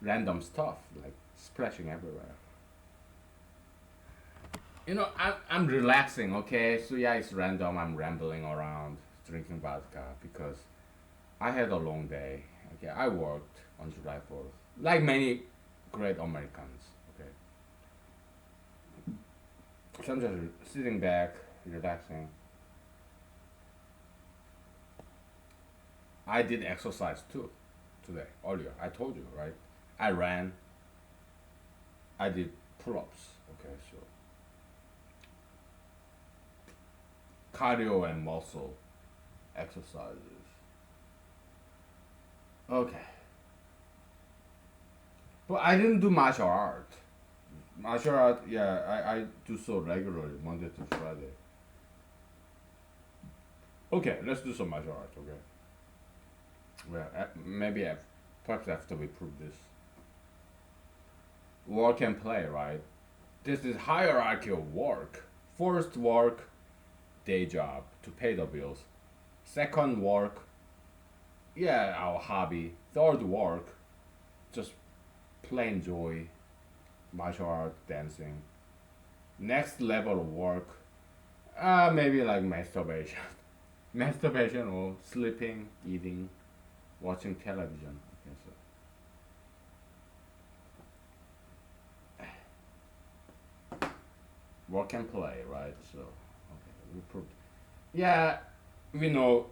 random stuff like splashing everywhere. You know, I'm relaxing, okay, so yeah, it's random. I'm rambling around drinking vodka because I had a long day. Okay, I worked on July 4th, like many great Americans, okay. So I'm just sitting back, relaxing. I did exercise too today, earlier. I told you, right? I ran, I did pull ups, okay, so cardio and muscle exercises. Okay. But I didn't do martial art. Martial art, yeah, I do so regularly, Monday to Friday. Okay, let's do some martial art, okay? Well, maybe perhaps after we prove this. Work and play, right? This is hierarchy of work. First work, day job to pay the bills. Second work, yeah, our hobby. Third work, just plain joy, martial art, dancing. Next level of work, maybe like masturbation. Masturbation or sleeping, eating, watching television. Okay, so work and play, right? So, okay, we proved. Yeah, we know.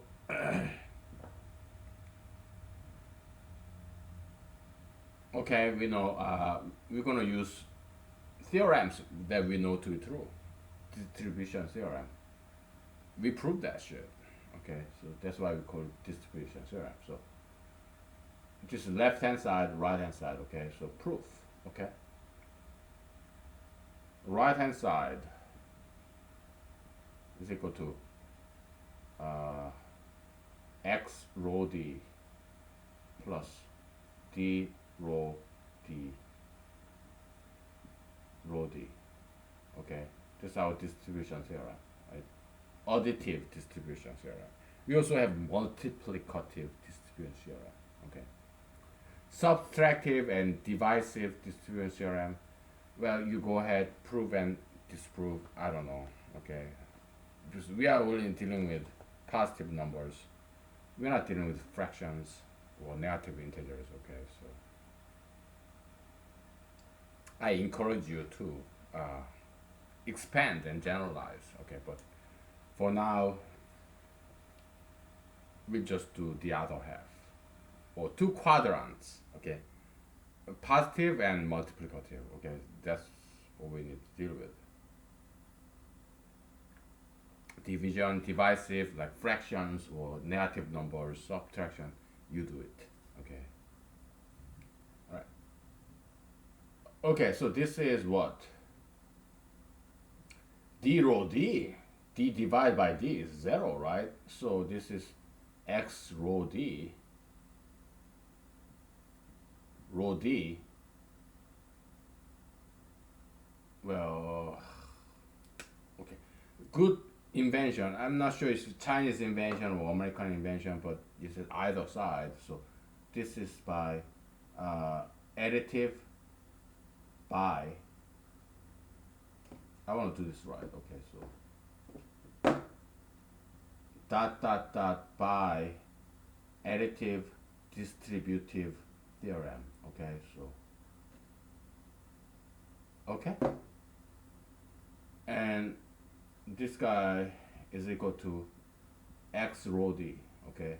Okay, we know. We're gonna use theorems that we know to be true. Distribution theorem. We proved that shit. Okay, so that's why we call it distribution theorem. So just left hand side, right hand side. Okay, so proof. Okay. right hand side is equal to uh, x rho d plus d rho d rho d. Okay, this is our distribution theorem, right? Additive distribution theorem. We also have multiplicative distribution theorem. Okay, subtractive and divisive distribution theorem. Well, you go ahead, prove and disprove. I don't know. Okay, because we are only dealing with positive numbers. We're not dealing with fractions or negative integers. Okay, so I encourage you to expand and generalize. Okay, but for now, we just do the other half or two quadrants. Okay, positive and multiplicative. Okay, that's what we need to deal with. Division, divisive, like fractions or negative numbers, subtraction, you do it. Okay. All right. Okay, so this is what? D rho D. D divided by D is 0, right? So this is x rho D. Rho D. Well, okay. Good invention. I'm not sure it's Chinese invention or American invention, but it's either side. So this is by additive by. I want to do this right. Okay, so dot dot dot by additive distributive theorem. Okay, so okay, and this guy is equal to x rho d. Okay,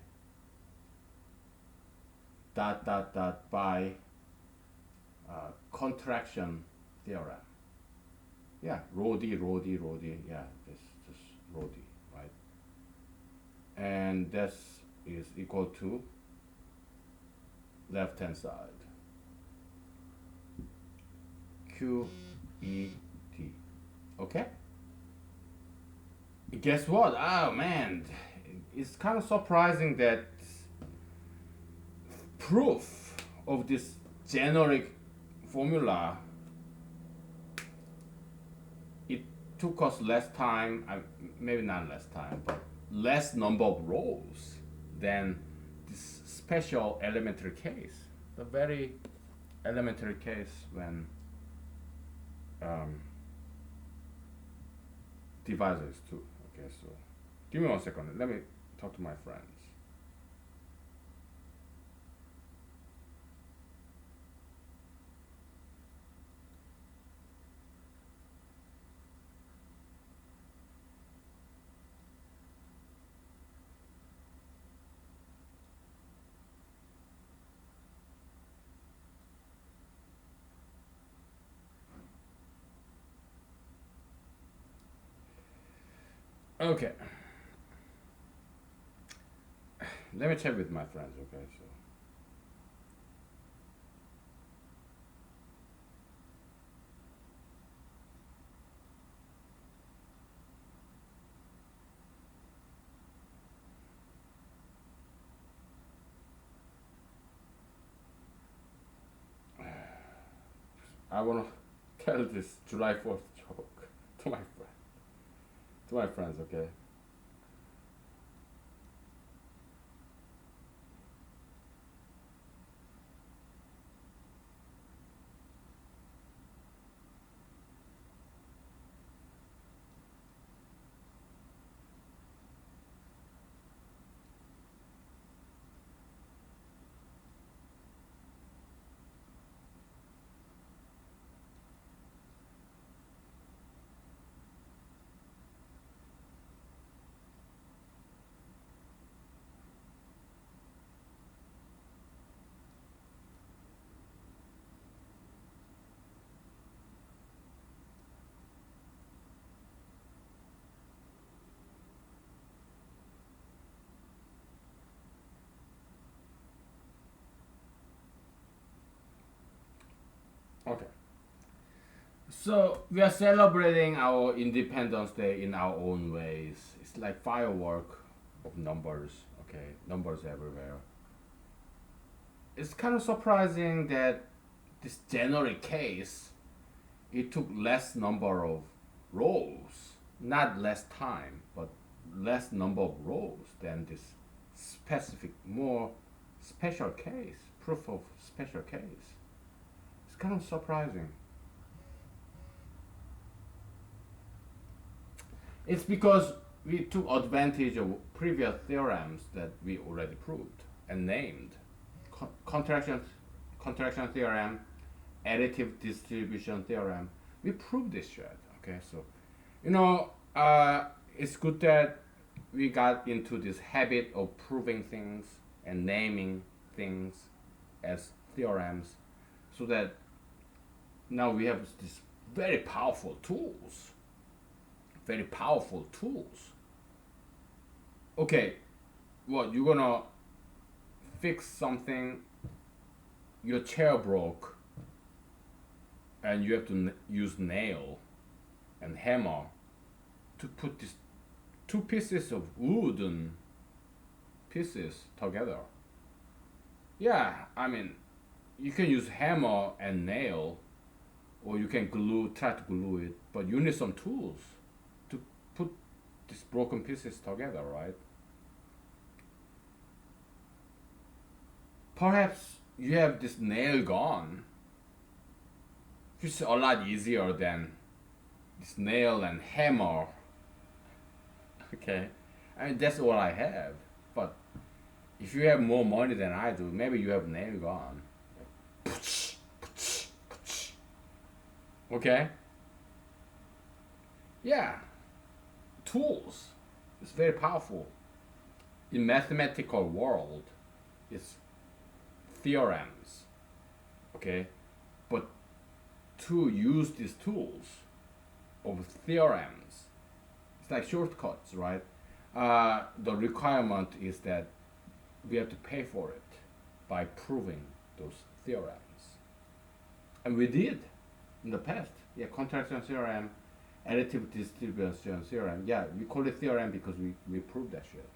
dot dot dot by contraction theorem. Yeah, rho d rho d rho d. Yeah, this just rho d, right? And this is equal to left hand side q e t. Okay. Guess what? Oh man, it's kind of surprising that proof of this generic formula, it took us less time, maybe not less time, but less number of rows than this special elementary case, the very elementary case when um, divisor is 2. Okay, so give me 1 second. Let me talk to my friends. Okay. Let me check with my friends, okay? So I wanna tell this July 4th joke to my friends, okay? So we are celebrating our Independence Day in our own ways. It's like firework of numbers. Okay, numbers everywhere. It's kind of surprising that this January case it took less number of rows, not less time, but less number of rows than this specific, more special case, proof of special case. It's kind of surprising. It's because we took advantage of previous theorems that we already proved and named. Contraction, contraction theorem, additive distribution theorem. We proved this shit. Okay, so you know, it's good that we got into this habit of proving things and naming things as theorems, so that now we have these very powerful tools. Very powerful tools. Okay, what you gonna fix something? Your chair broke, and you have to use nail and hammer to put these two pieces of wooden pieces together. Yeah, I mean, you can use hammer and nail, or you can try to glue it, but you need some tools to put these broken pieces together, right? Perhaps you have this nail gun, which is a lot easier than this nail and hammer. Okay, I mean that's what I have. But if you have more money than I do, maybe you have nail gun. Okay. Yeah, tools. It's very powerful. In mathematical world, it's theorems. Okay, but to use these tools of theorems, it's like shortcuts, right? The requirement is that we have to pay for it by proving those theorems, and we did in the past. Yeah, contraction theorem, additive distribution theorem. Yeah, we call it theorem because we proved that shit.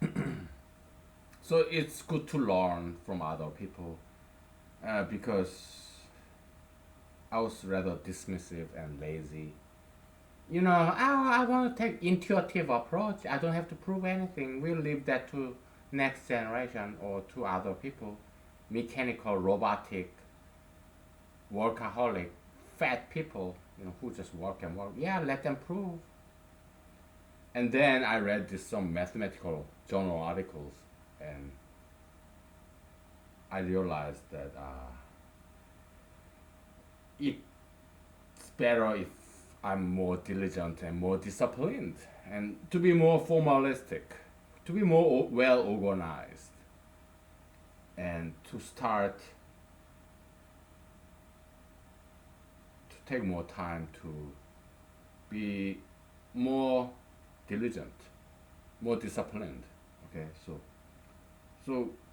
Okay. So it's good to learn from other people because I was rather dismissive and lazy. You know, I want to take intuitive approach. I don't have to prove anything. We'll leave that to next generation or to other people. Mechanical, robotic, workaholic, fat people, who just work and work. Yeah, let them prove. And then I read some mathematical journal articles, and I realized that it's better if I'm more diligent and more disciplined, and to be more formalistic, to be more well organized, and to start to take more time to be more diligent, more disciplined. Okay, so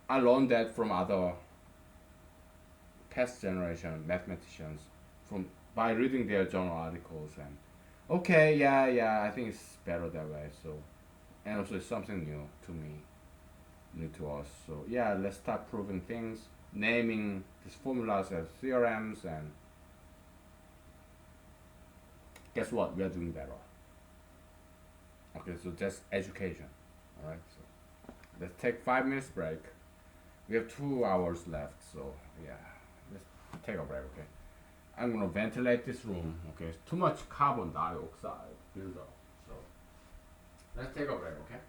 I learned that from other past generation mathematicians from by reading their journal articles, and okay, yeah, I think it's better that way. So, and also it's something new to me, new to us. So yeah, let's start proving things, naming these formulas as theorems, and guess what? We are doing better. Okay, so that's education. All right, so let's take 5 minutes break. We have 2 hours left, so yeah, let's take a break. Okay, I'm gonna ventilate this room. Okay, it's too much carbon dioxide buildup. So let's take a break. Okay.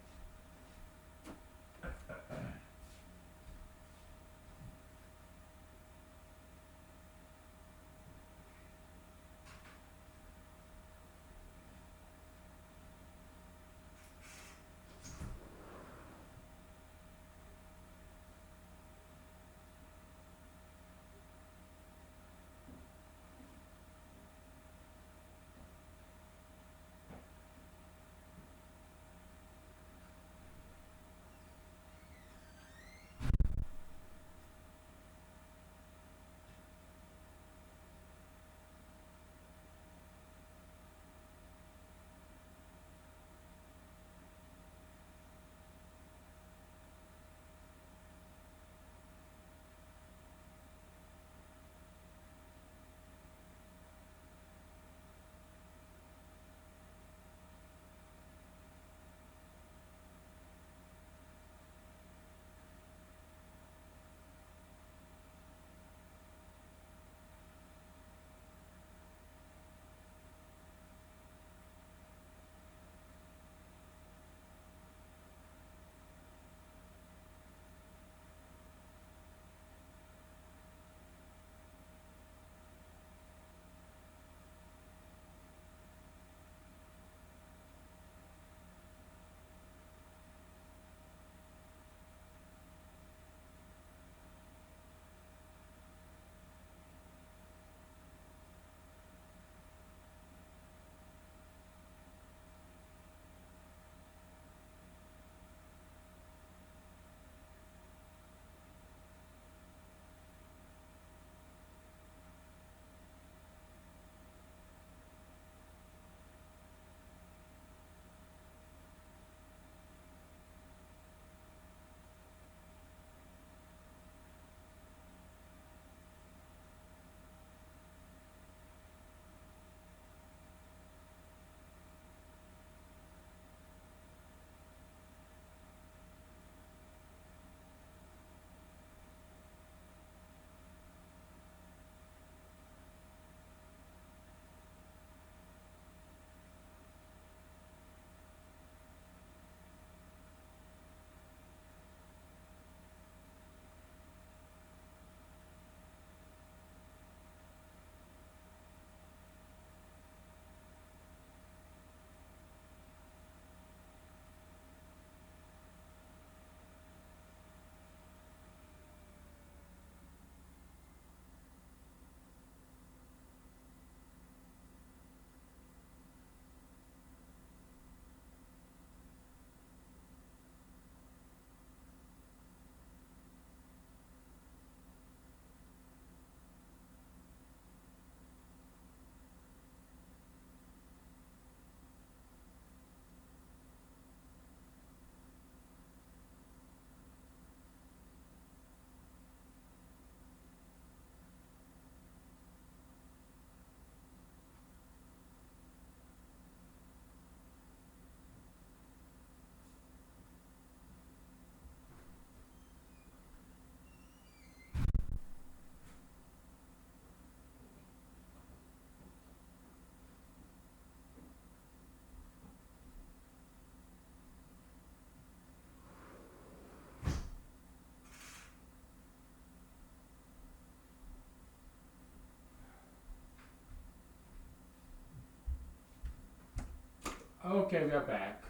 Okay, we are back.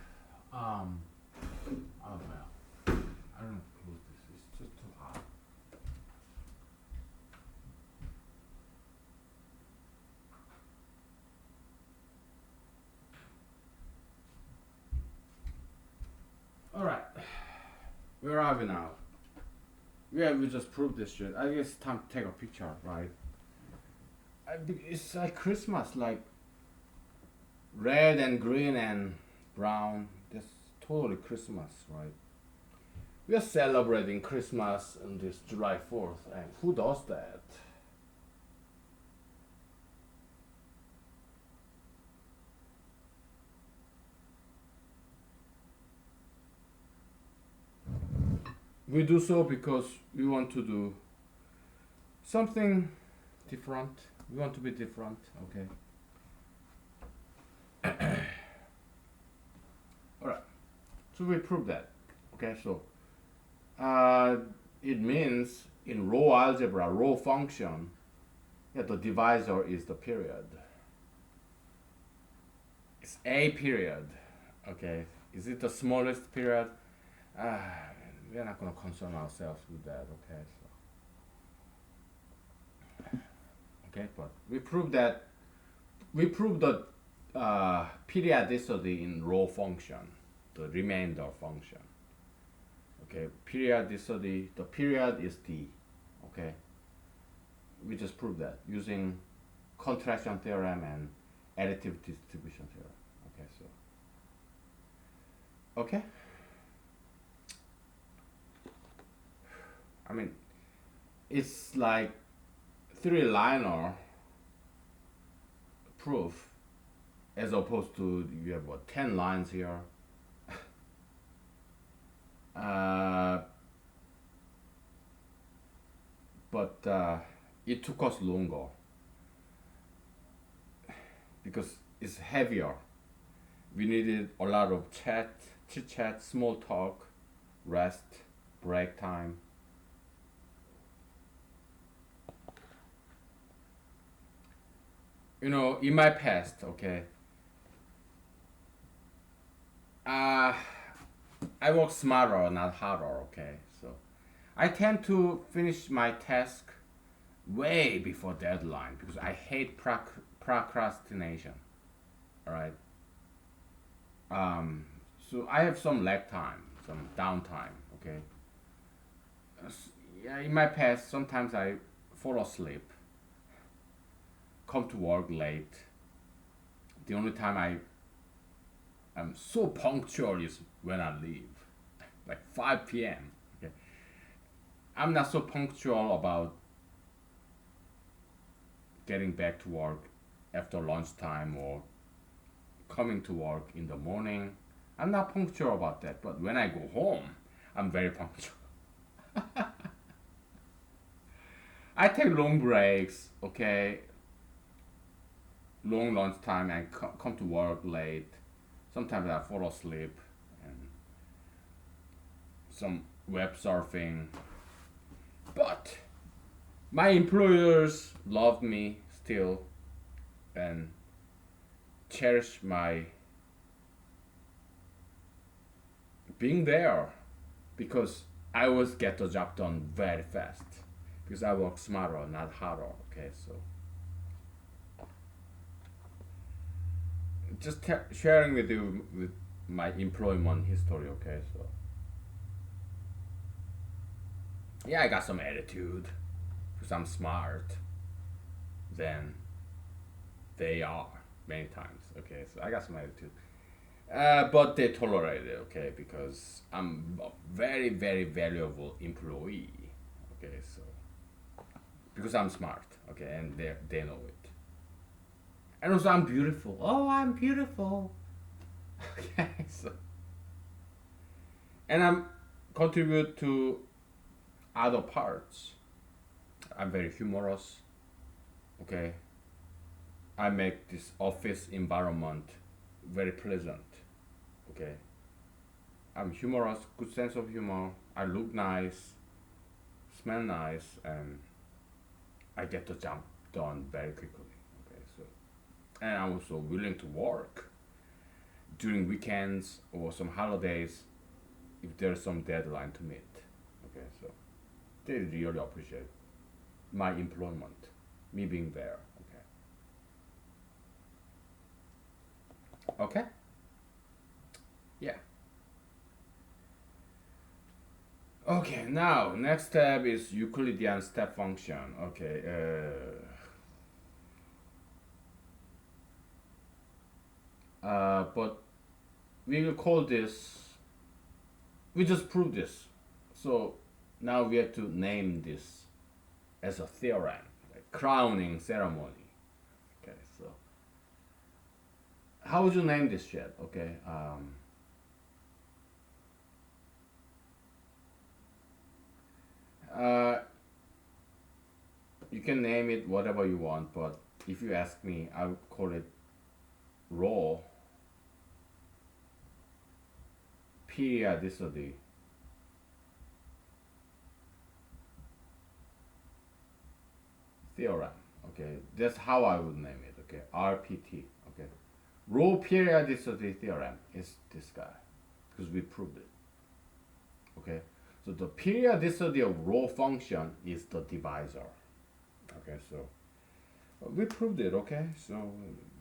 Um, oh well, I don't close this. It's just too hot. All right, where are we now? Yeah, we just proved this shit. I guess it's time to take a picture, right? It's like Christmas, like red and green and brown. That's totally Christmas, right? We are celebrating Christmas on this July 4th, and who does that? We do so because we want to do something different. We want to be different, okay? Alright, so we prove that. Okay, so uh, it means in row algebra, row function, yeah, the divisor is the period. It's a period, okay? Is it the smallest period? Uh, we're not gonna concern ourselves with that, okay? Okay, but we proved the periodicity in row function, the remainder function. Okay, periodicity, the period is d. Okay, we just proved that using contraction theorem and additive distribution theorem. Okay, so okay, I mean it's like three-liner proof as opposed to you have what 10 lines here. uh, but it took us longer because it's heavier. We needed a lot of chit chat, small talk, rest, break time. You know, in my past, okay, uh, I work smarter, not harder, okay? So I tend to finish my task way before deadline because I hate procrastination, all right? Um, so I have some lag time, some downtime, okay? Yeah, in my past, sometimes I fall asleep, come to work late. The only time am so punctual is when I leave, like 5 p.m. Okay, I'm not so punctual about getting back to work after lunchtime or coming to work in the morning. I'm not punctual about that, but when I go home, I'm very punctual. I take long breaks, okay, long lunchtime and come to work late. Sometimes I fall asleep and some web surfing. But my employers love me still and cherish my being there because I always get the job done very fast because I work smarter, not harder. Okay, so just sharing with you with my employment history. Okay, so yeah, I got some attitude because I'm smart than they are many times. Okay, so I got some attitude. But they tolerate it, okay, because I'm a very, very valuable employee. Okay, so because I'm smart, okay, and they know it. And also I'm beautiful. Oh, I'm beautiful. Okay, so and I'm contribute to other parts. I'm very humorous. Okay, I make this office environment very pleasant. Okay, I'm humorous, good sense of humor. I look nice, smell nice, and I get the job done very quickly. Okay, so and I'm also willing to work during weekends or some holidays if there's some deadline to meet. Okay, so they really appreciate my employment, me being there. Okay. Okay. Yeah. Okay. Now next step is Euclidean step function. Okay. But we will call this. We just proved this. So now we have to name this as a theorem, like crowning ceremony. Okay. So how would you name this shit? Okay. Uh, you can name it whatever you want, but if you ask me, I would call it raw periodicity theorem. Okay, that's how I would name it. Okay, RPT. Okay, raw periodicity theorem is this guy because we proved it. Okay, so the periodicity of raw function is the divisor. Okay, so we proved it. Okay, so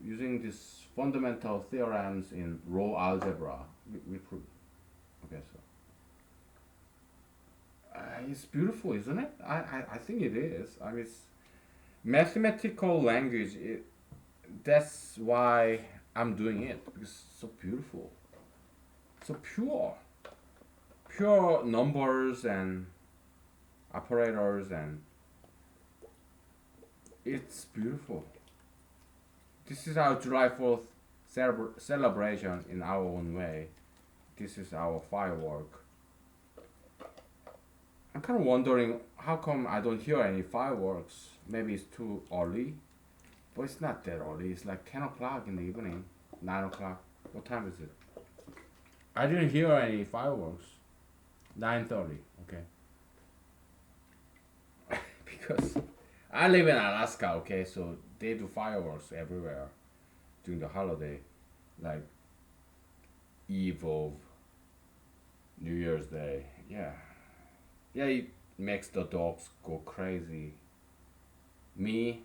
using these fundamental theorems in raw algebra, we proved it. Okay, so it's beautiful, isn't it? I think it is. I mean, it's mathematical language. That's why I'm doing it because it's so beautiful, so pure numbers and operators, and it's beautiful. This is our July 4th celebration in our own way. This is our firework. I'm kind of wondering how come I don't hear any fireworks. Maybe it's too early, but it's not that early. It's like 10 o'clock in the evening, 9 o'clock. What time is it? I didn't hear any fireworks. 9:30. Okay. Because I live in Alaska. Okay, so they do fireworks everywhere during the holiday, like Eve of New Year's Day. Yeah, yeah, it makes the dogs go crazy. Me,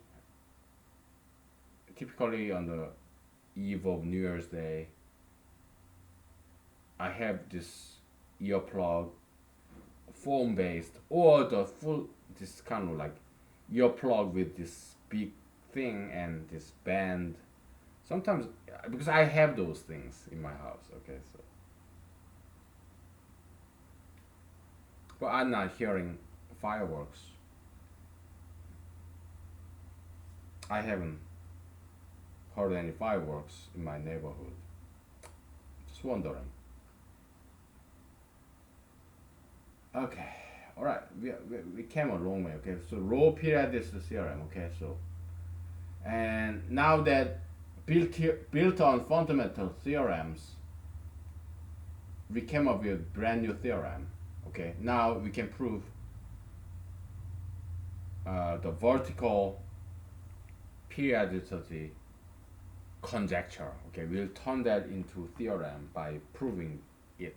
typically on the eve of New Year's Day, I have this earplug, foam based, or the full, this kind of like earplug with this big thing and this band. Sometimes, because I have those things in my house, okay, so. But I'm not hearing fireworks. I haven't heard any fireworks in my neighborhood. Just wondering. Okay, all right. We came a long way. Okay, so row period is the theorem. Okay, so and now that built on fundamental theorems, we came up with brand new theorem. Okay, now we can prove the vertical periodicity conjecture. Okay, we'll turn that into theorem by proving it,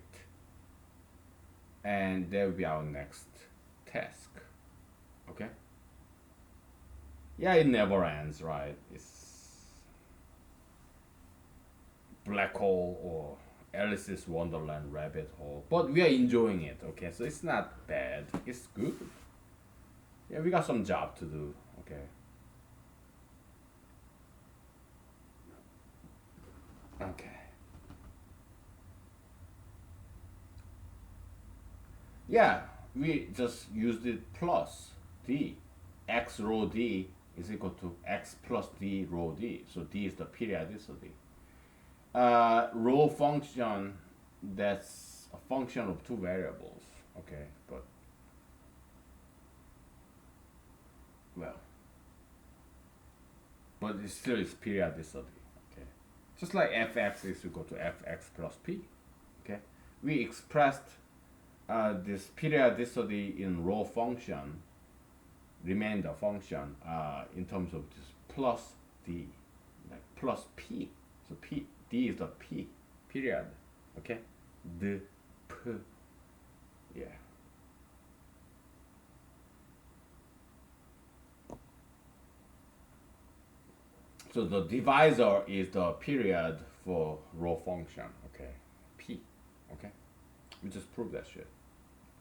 and that will be our next task. Okay. Yeah, it never ends, right? It's black hole or Alice's Wonderland rabbit hole, but we are enjoying it. Okay, so it's not bad. It's good. Yeah, we got some job to do. Okay. Okay. Yeah, we just used it plus d. X rho d is equal to x plus d rho d. So d is the periodicity. Rho function, that's a function of two variables. Okay, but well, but it still is periodicity. Okay, just like fx is equal to fx plus p. Okay, we expressed this periodicity in rho function, remainder function, in terms of this plus d, like plus p. So p d is the p period. Okay, the p, yeah. So the divisor is the period for row function. Okay, p. Okay, we just prove that shit.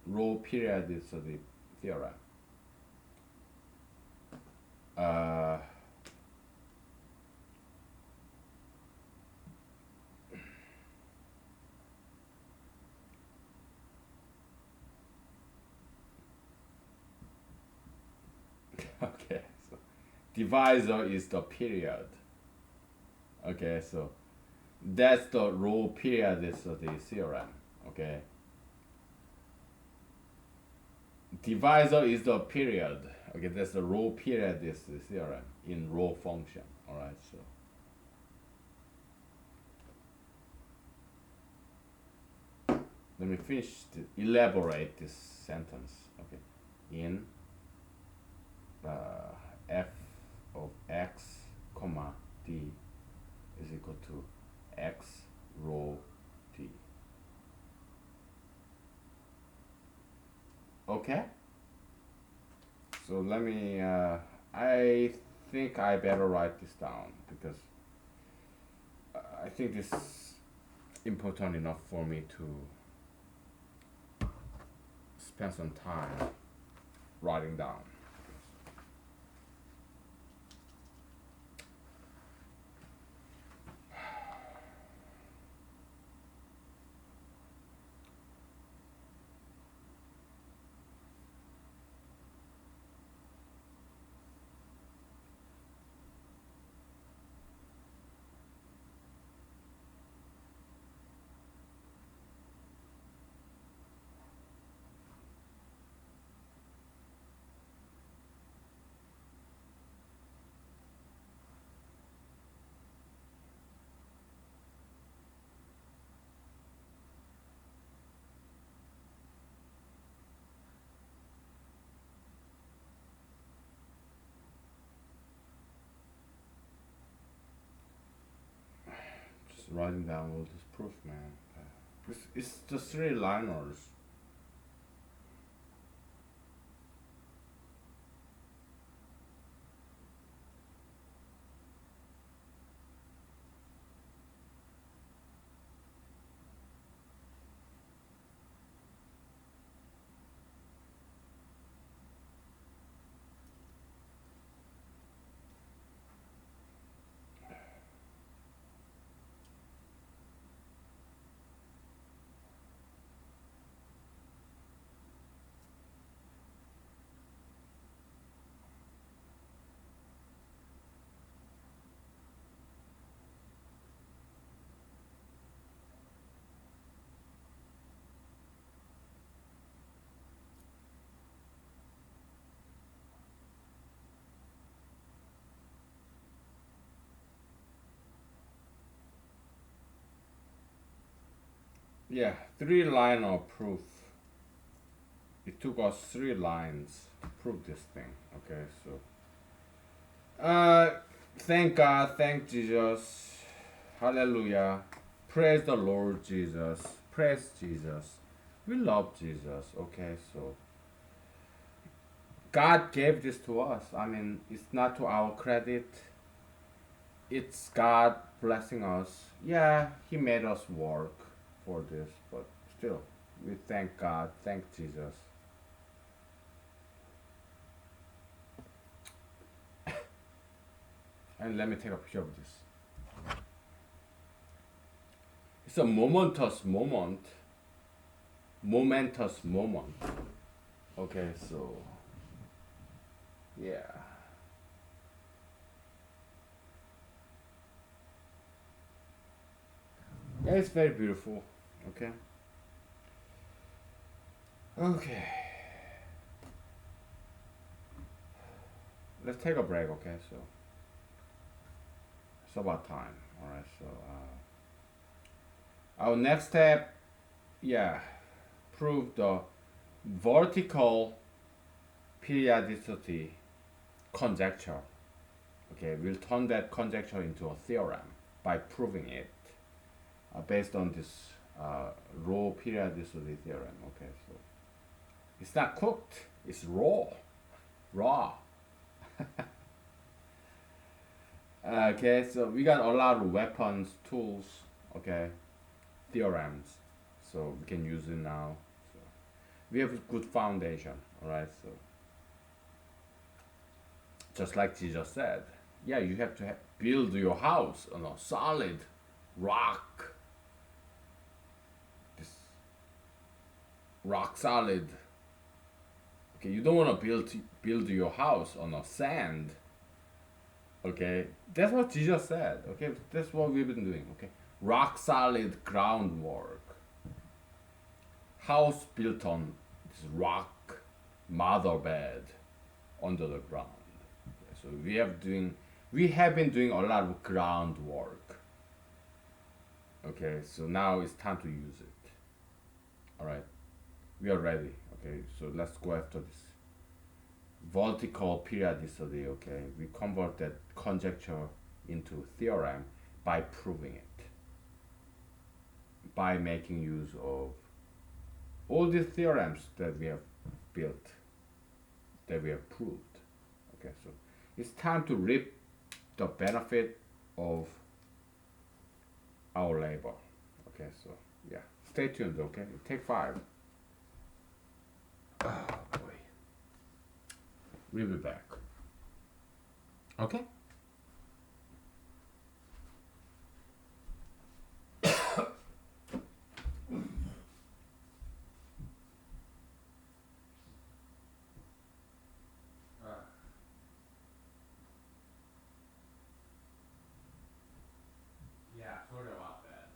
Row period is the theorem. Uh, okay, so divisor is the period. Okay, so that's the row period is the theorem. Okay, divisor is the period. Okay, that's the row period is the theorem in row function. All right, so let me finish to elaborate this sentence. Okay, in f of x comma d is equal to x rho d. Okay, so let me I think I better write this down because I think this is important enough for me to spend some time writing down. Just writing down all this proof, man. It's the three liners. Yeah, three line of proof. It took us 3 lines to prove this thing. Okay, so thank God, thank Jesus, hallelujah, praise the Lord Jesus, praise Jesus. We love Jesus. Okay, so God gave this to us. I mean, it's not to our credit. It's God blessing us. Yeah, He made us work for this, but still, we thank God, thank Jesus. And let me take a picture of this. It's a momentous moment. Momentous moment. Okay, so yeah. Yeah, it's very beautiful. Okay. Okay. Let's take a break. Okay, so it's about time. All right. So our next step, yeah, prove the vertical periodicity conjecture. Okay, we'll turn that conjecture into a theorem by proving it. based on this raw periodicity theorem. Okay, so it's not cooked; it's raw, raw. Okay, so we got a lot of weapons, tools, okay, theorems, so we can use it now. So we have a good foundation, all right. So just like Jesus said, yeah, you have to build your house on a solid rock, this rock solid. Okay, you don't want to build your house on a sand. Okay, that's what Jesus said. Okay, that's what we've been doing. Okay, rock solid groundwork, house built on this rock mother bed under the ground. Okay, so we have been doing a lot of groundwork. Okay, so now it's time to use it. All right, we are ready. Okay, so let's go after this vertical periodicity. Okay, we convert that conjecture into theorem by proving it, by making use of all these theorems that we have built, that we have proved. Okay, so it's time to reap the benefit of our labor. Okay, so yeah, stay tuned. Okay, take five. Oh boy, we'll be back. Okay. Yeah, sorry about that.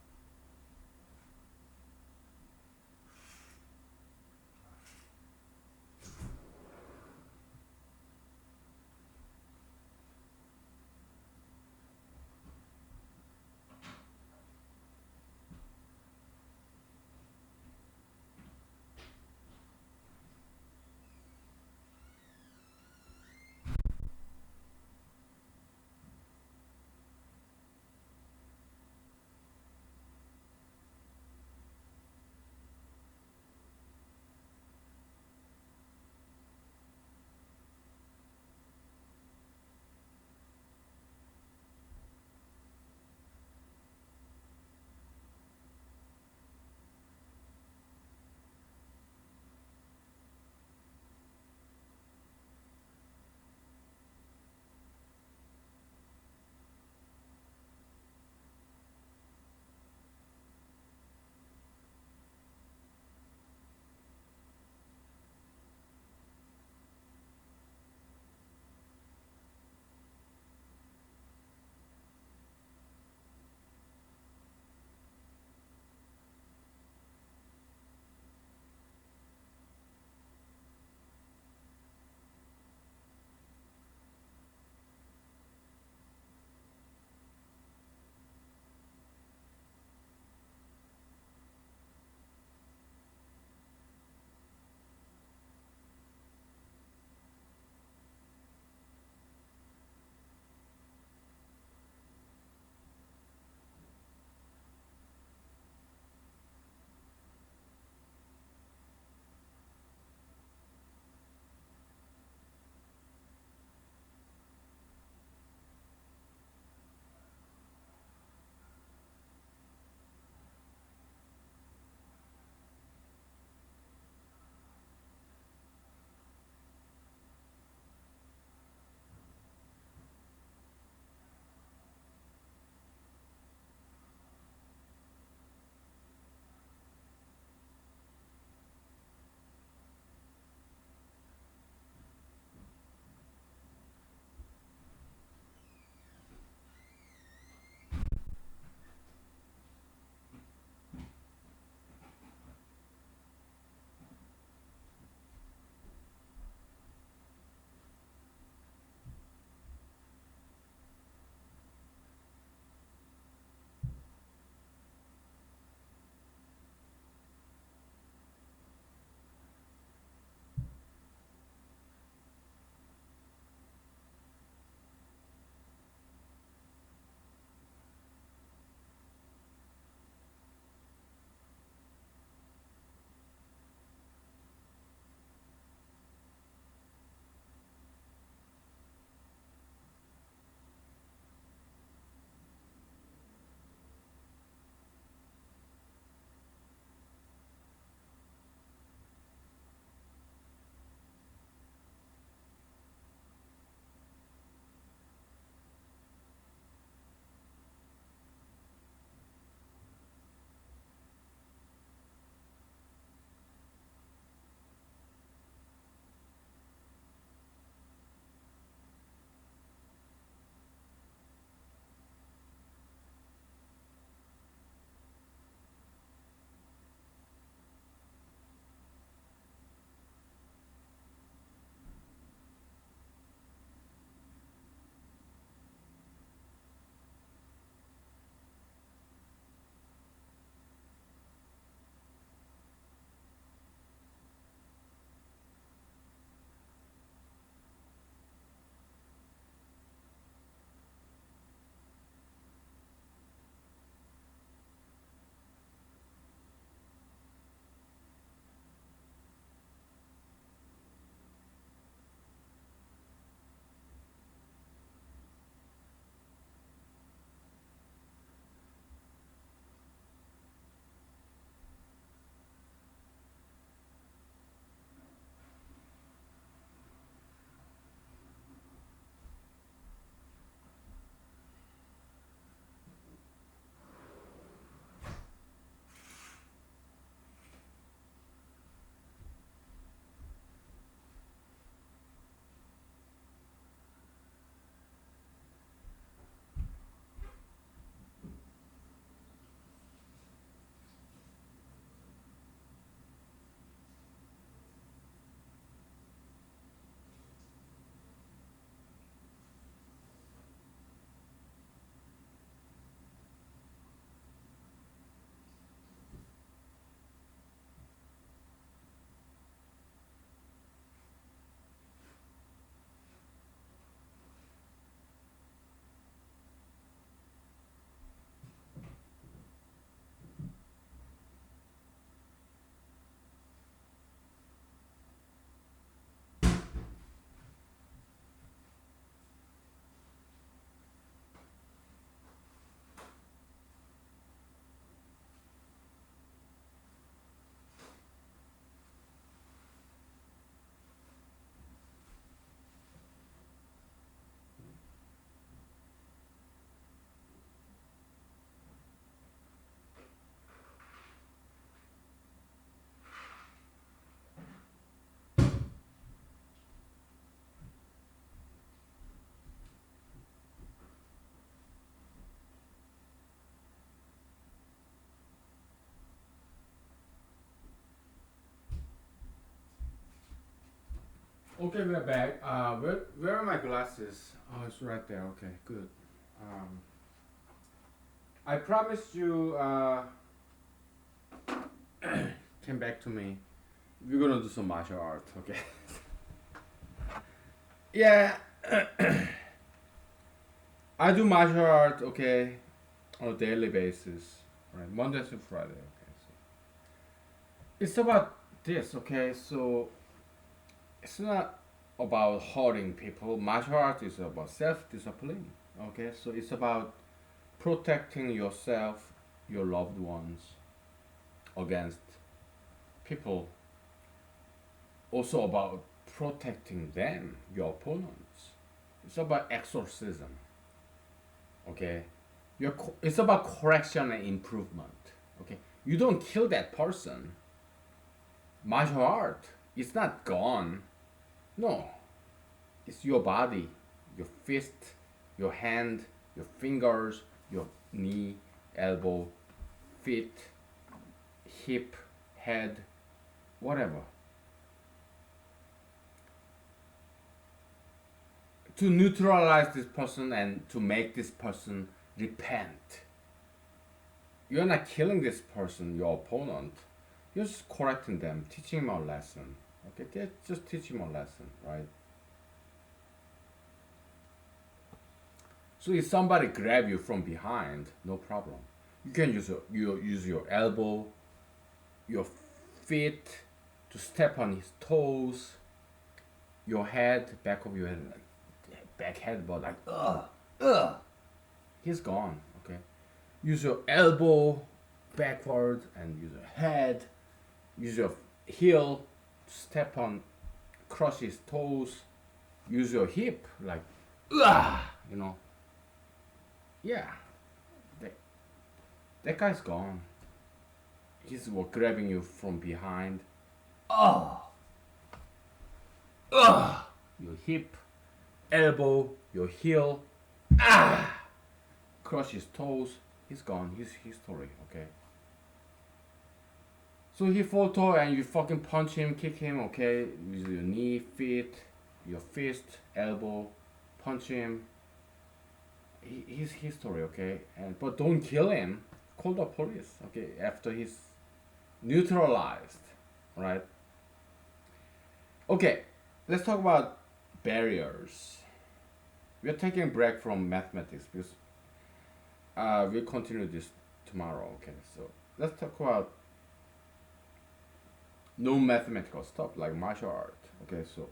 Okay, we're back. Where are my glasses? Oh, it's right there. Okay, good. Um, I promised you. Came back to me. We're gonna do some martial art. Okay. Yeah, I do martial art. Okay, on a daily basis. Right, Monday to Friday. Okay, so it's about this. Okay, so it's not about hurting people. Martial art is about self-discipline. Okay, so it's about protecting yourself, your loved ones against people. Also about protecting them, your opponents. It's about exorcism. Okay, it's about correction and improvement. Okay, you don't kill that person. Martial art, it's not gone. No, it's your body, your fist, your hand, your fingers, your knee, elbow, feet, hip, head, whatever. To neutralize this person and to make this person repent. You're not killing this person, your opponent. You're just correcting them, teaching them a lesson. Okay, just teach him a lesson, right? So if somebody grab you from behind, no problem. You can use your elbow, your feet to step on his toes, your head, back of your head, back head, but like he's gone. Okay, use your elbow backward and use your head, use your heel to step on, crush his toes, use your hip like you know. Yeah, that, that guy's gone. He's grabbing you from behind. Oh, your hip, elbow, your heel, crush his toes. He's gone. He's history. Okay. So he photo and you fucking punch him, kick him. Okay, with your knee, feet, your fist, elbow, punch him. He's history. Okay, and but don't kill him. Call the police. Okay, after he's neutralized, right? Okay, let's talk about barriers. We are taking a break from mathematics because we'll continue this tomorrow. Okay, so let's talk about no mathematical stuff like martial art. Okay, so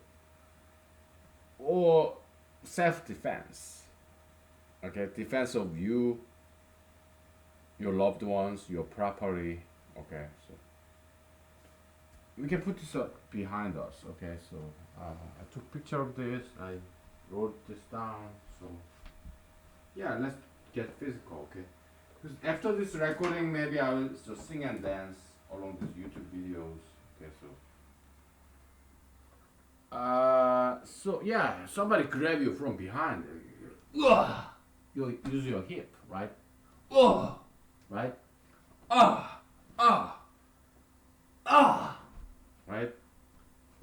or self-defense. Okay, defense of you, your loved ones, your property. Okay, so we can put this behind us. Okay, so I took picture of this. I wrote this down. So yeah, let's get physical. Okay, because after this recording, maybe I will just sing and dance along these YouTube videos. Okay, so yeah, somebody grab you from behind. You use your hip, right? Right? Ah, ah, ah, right?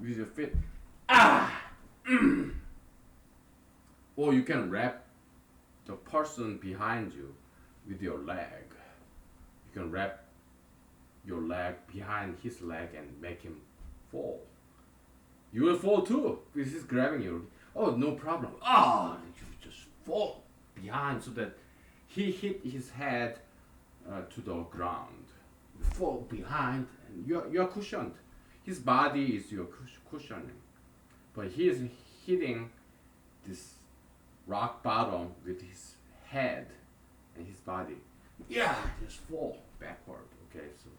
Use your feet. Or you can wrap the person behind you with your leg. You can wrap your leg behind his leg and make him fall. You will fall too because he's grabbing you. Oh, no problem. You just fall behind so that he hit his head to the ground. You fall behind and you're cushioned. His body is your cushioning, but he is hitting this rock bottom with his head and his body. Yeah, just fall backward. Okay, so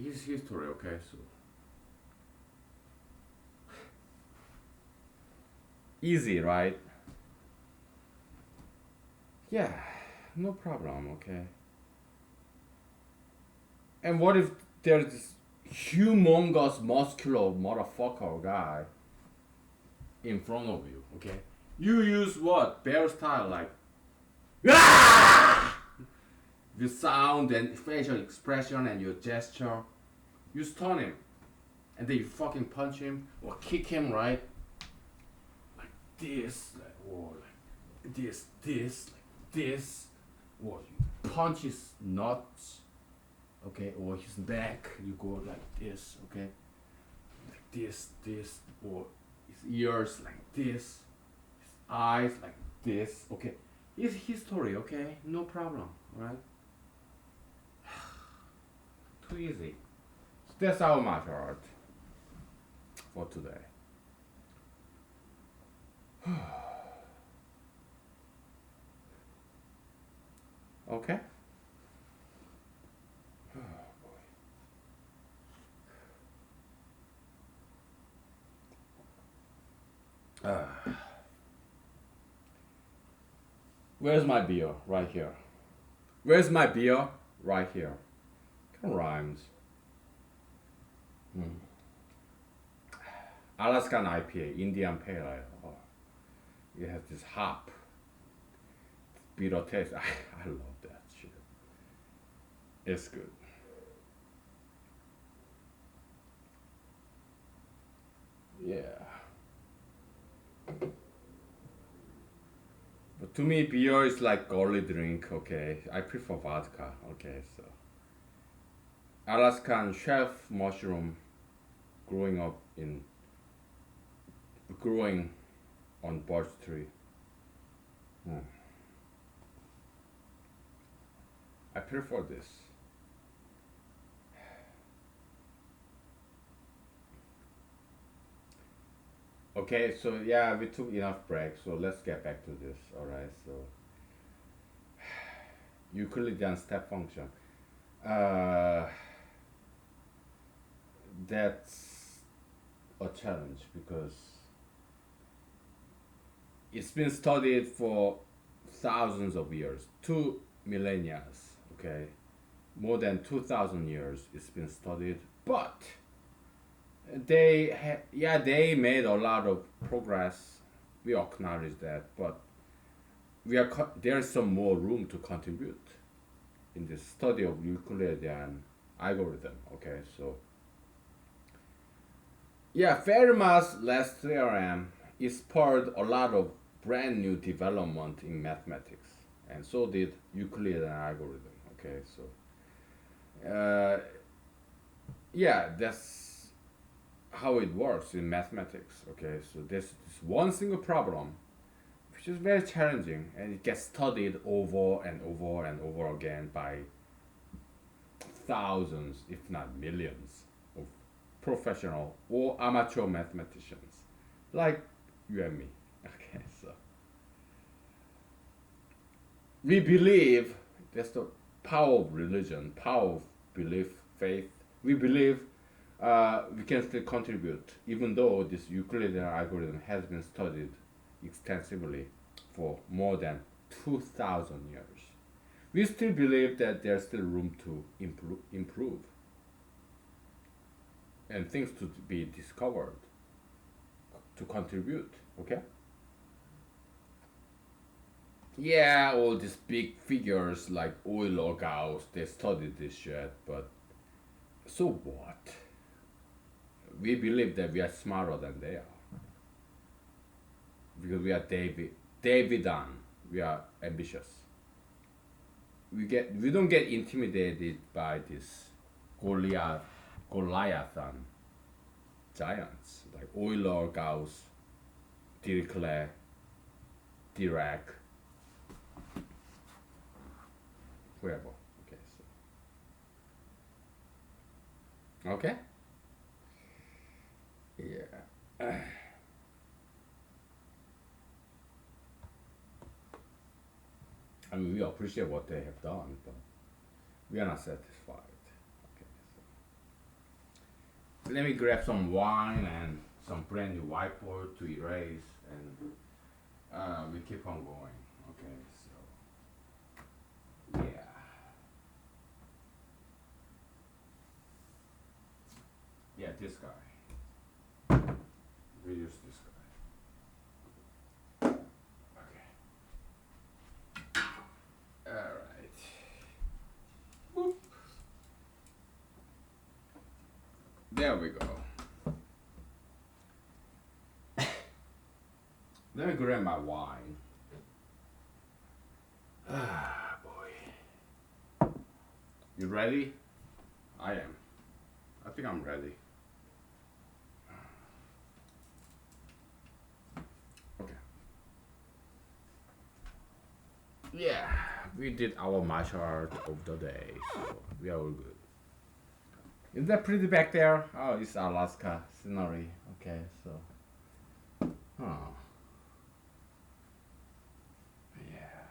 his history. Okay, so easy, right? Yeah, no problem. Okay. And what if there's this humongous muscular motherfucker guy in front of you? Okay, you use what bear style like the sound and facial expression and your gesture. You stun him. and then you fucking punch him or kick him, right? Like this, like, or like like this, or you punch his nuts, okay, or his neck, you go like this, okay, like this, or his ears like this, his eyes like this, okay. It's history, okay, no problem, right? Too easy. So that's our martial art for today. Okay. Uh, where's my beer? Right here. Where's my beer? Right here. Kind of rhymes. Mm. Alaskan IPA, Indian Pale Ale. Oh, it has this hop, bitter taste. I love that shit. It's good. Yeah. But to me, beer is like girly drink. Okay, I prefer vodka. Okay, so Alaskan chef mushroom growing up in growing on birch tree. Hmm. I prefer this. Okay, so yeah, we took enough break, so let's get back to this. All right, so Euclidean step function. Uh, that's a challenge because it's been studied for thousands of years, 2 millennia. Okay, more than 2,000 years it's been studied, but yeah, they made a lot of progress. We acknowledge that, but there's some more room to contribute in the study of Euclidean algorithm. Okay, so yeah, Fermat's last theorem is spurred a lot of brand new development in mathematics, and so did Euclidean algorithm. Okay, so yeah, that's how it works in mathematics. Okay, so there's this one single problem which is very challenging, and it gets studied over and over and over again by thousands, if not millions, of professional or amateur mathematicians like you and me. Okay, so we believe that's the power of religion, power of belief, faith. We believe we can still contribute, even though this Euclidean algorithm has been studied extensively for more than 2,000 years. We still believe that there's still room to improve and things to be discovered to contribute. Okay? Yeah, all these big figures like Euler, Gauss, they studied this shit, but so what? We believe that we are smarter than they are because we are Davidan. We are ambitious. We don't get intimidated by this Goliath Goliathan giants like Euler, Gauss, Dirichlet, Dirac, whoever. Okay, so okay, yeah. I mean, we appreciate what they have done, but we are not satisfied. Okay, so let me grab some wine and some brand new whiteboard to erase, and we keep on going. Okay, so yeah, yeah, this guy. We use this guy. Okay, all right. Boop. There we go. Let me grab my wine. Ah, boy. You ready? I am. I think I'm ready. Okay. Yeah, we did our martial art of the day, so we are all good. Is that pretty back there? Oh, it's Alaska scenery. Okay, so. Oh, yeah.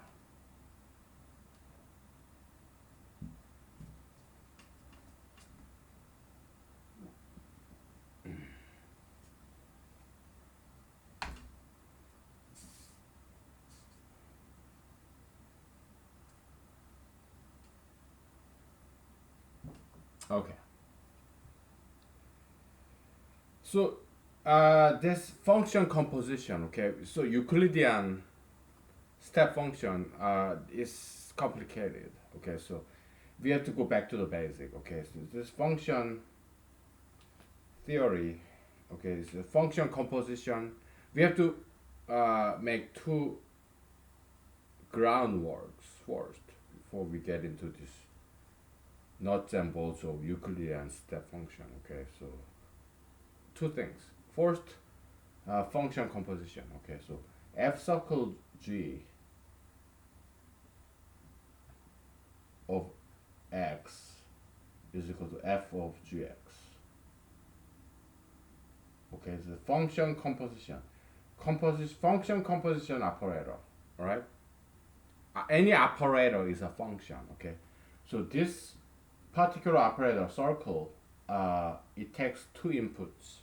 Okay. So, this function composition, okay? So Euclidean step function is complicated, okay? So we have to go back to the basic, okay? So this function theory, okay, is a function composition. We have to make two groundworks first before we get into this nuts and bolts of Euclidean step function, okay? So two things. First, function composition. Okay, so f circle g of x is equal to f of gx. Okay, the function composition, function composition operator. All right, any operator is a function. Okay, so this particular operator circle, it takes two inputs,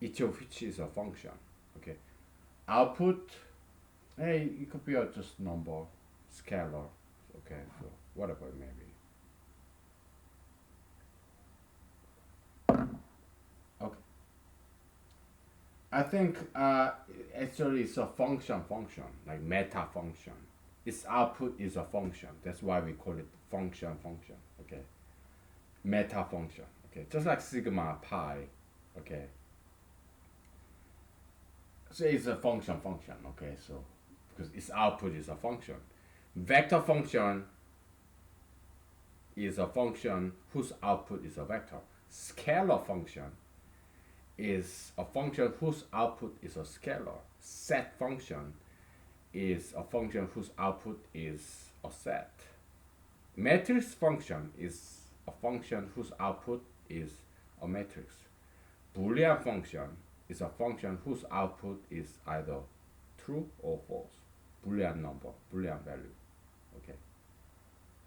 each of which is a function. Okay, output, hey, it could be a just number, scalar. Okay, so whatever it may be. Okay, I think actually it's a function, like meta function. Its output is a function. That's why we call it function. Okay, meta function. Okay, just like sigma pi. Okay, so it's a function. Okay, so because its output is a function. Vector function is a function whose output is a vector. Scalar function is a function whose output is a scalar. Set function is a function whose output is a set. Matrix function is a function whose output is a matrix. Boolean function is a function whose output is either true or false. Boolean number, Boolean value. Okay.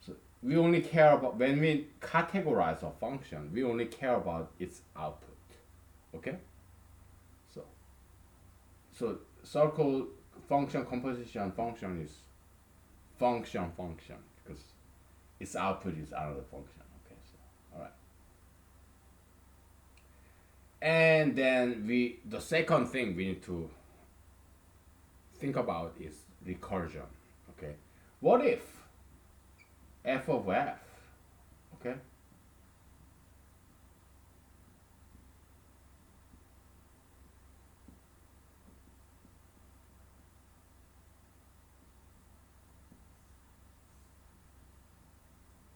So we only care about when we categorize a function, we only care about its output. Okay? So circle function composition function is function because its output is another function. Okay, so all right. And then the second thing we need to think about is recursion. Okay, what if f of f, okay,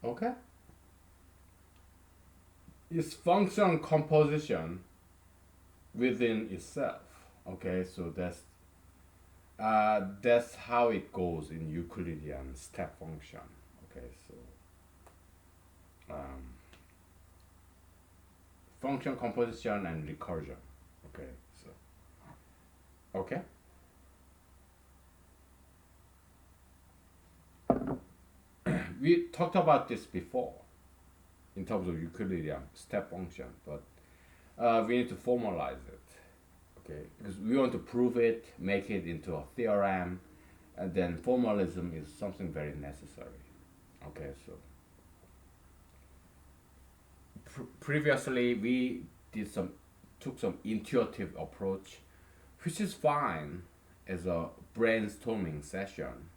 okay, is function composition within itself. Okay, so that's how it goes in Euclidean step function. Okay, so function composition and recursion. Okay, so okay. We talked about this before in terms of Euclidean step function, but we need to formalize it. Okay, because we want to prove it, make it into a theorem, and then formalism is something very necessary. Okay, so previously we took some intuitive approach, which is fine as a brainstorming session,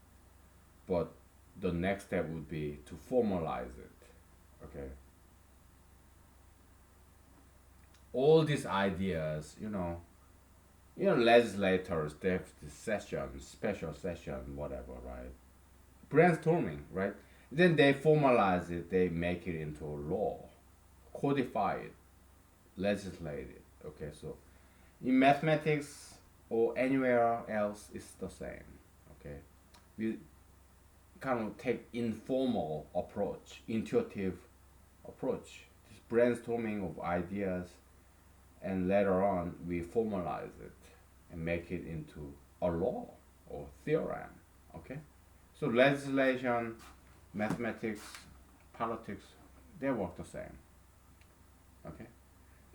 but the next step would be to formalize it. Okay, all these ideas, legislators, they have this session, special session, whatever, right? Brainstorming, right? Then they formalize it, they make it into a law, codify it, legislate it. Okay, so in mathematics or anywhere else, it's the same. Okay, we kind of take informal approach, intuitive approach, this brainstorming of ideas, and later on we formalize it and make it into a law or theorem. Okay, so legislation, mathematics, politics, they work the same. Okay,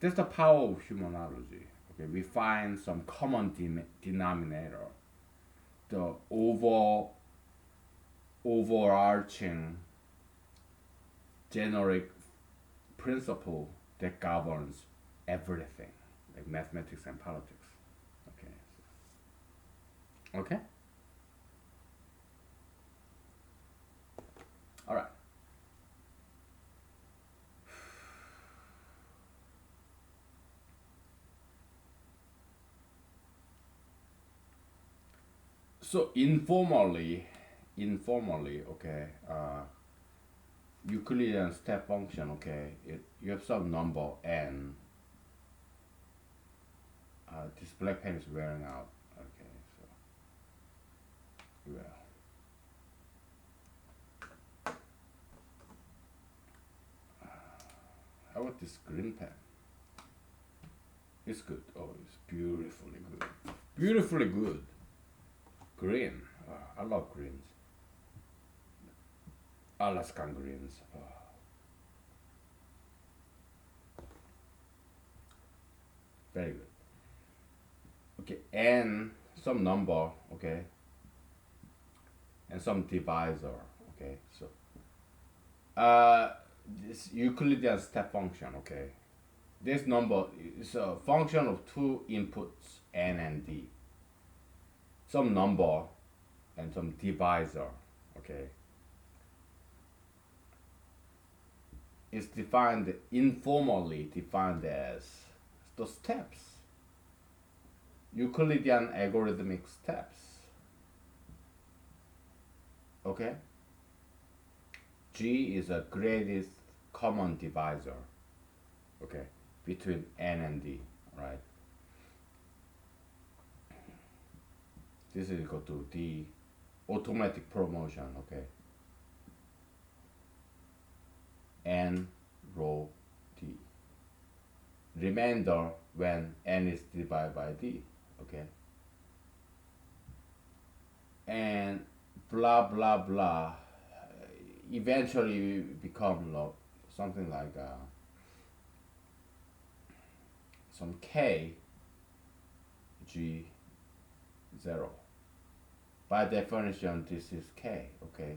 that's the power of humanology. Okay, we find some common denominator, the overarching generic principle that governs everything, like mathematics and politics. Okay. Okay. All right. So informally, okay, Euclidean step function, okay, you have some number n. This black pen is wearing out. Okay, so well, how about this green pen? It's good. Oh, it's beautifully good. Beautifully good. Green. I love greens. Alaskan greens. Very good. Okay, and some number, okay, and some divisor, okay. So, this Euclidean step function, okay. This number is a function of two inputs, n and d. Some number and some divisor, okay. It's defined informally defined as the steps, Euclidean algorithmic steps. Okay? G is a greatest common divisor, okay, between n and d, right? This is equal to d automatic promotion, okay? N rho d. Remainder when n is divided by d, okay? And blah blah blah eventually become something like some k g 0. By definition, this is k, okay?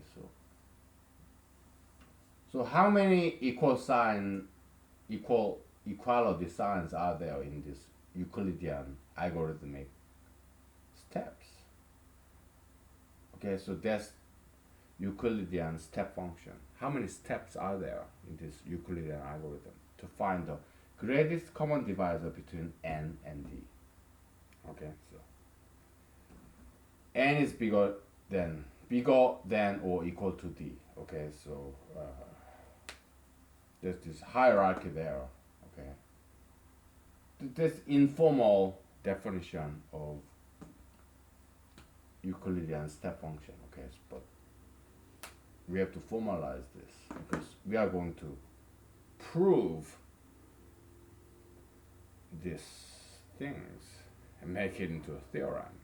So how many equality signs are there in this Euclidean algorithmic steps? Okay, so that's Euclidean step function. How many steps are there in this Euclidean algorithm to find the greatest common divisor between n and d? Okay, so n is bigger than or equal to d. Okay, so there's this hierarchy there. Okay, this informal definition of Euclidean step function. Okay, but we have to formalize this because we are going to prove these things and make it into a theorem.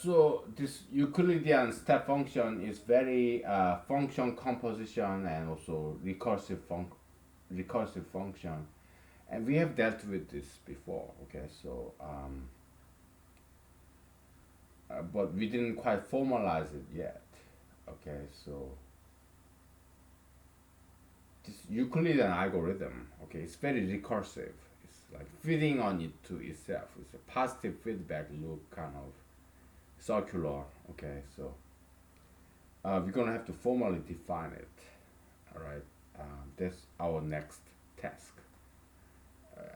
So this Euclidean step function is very function composition and also recursive function, and we have dealt with this before. Okay, so but we didn't quite formalize it yet. Okay, so this Euclidean algorithm, okay, it's very recursive. It's like feeding on it to itself. It's a positive feedback loop kind of circular. Okay, so we're gonna have to formally define it. All right. That's our next task.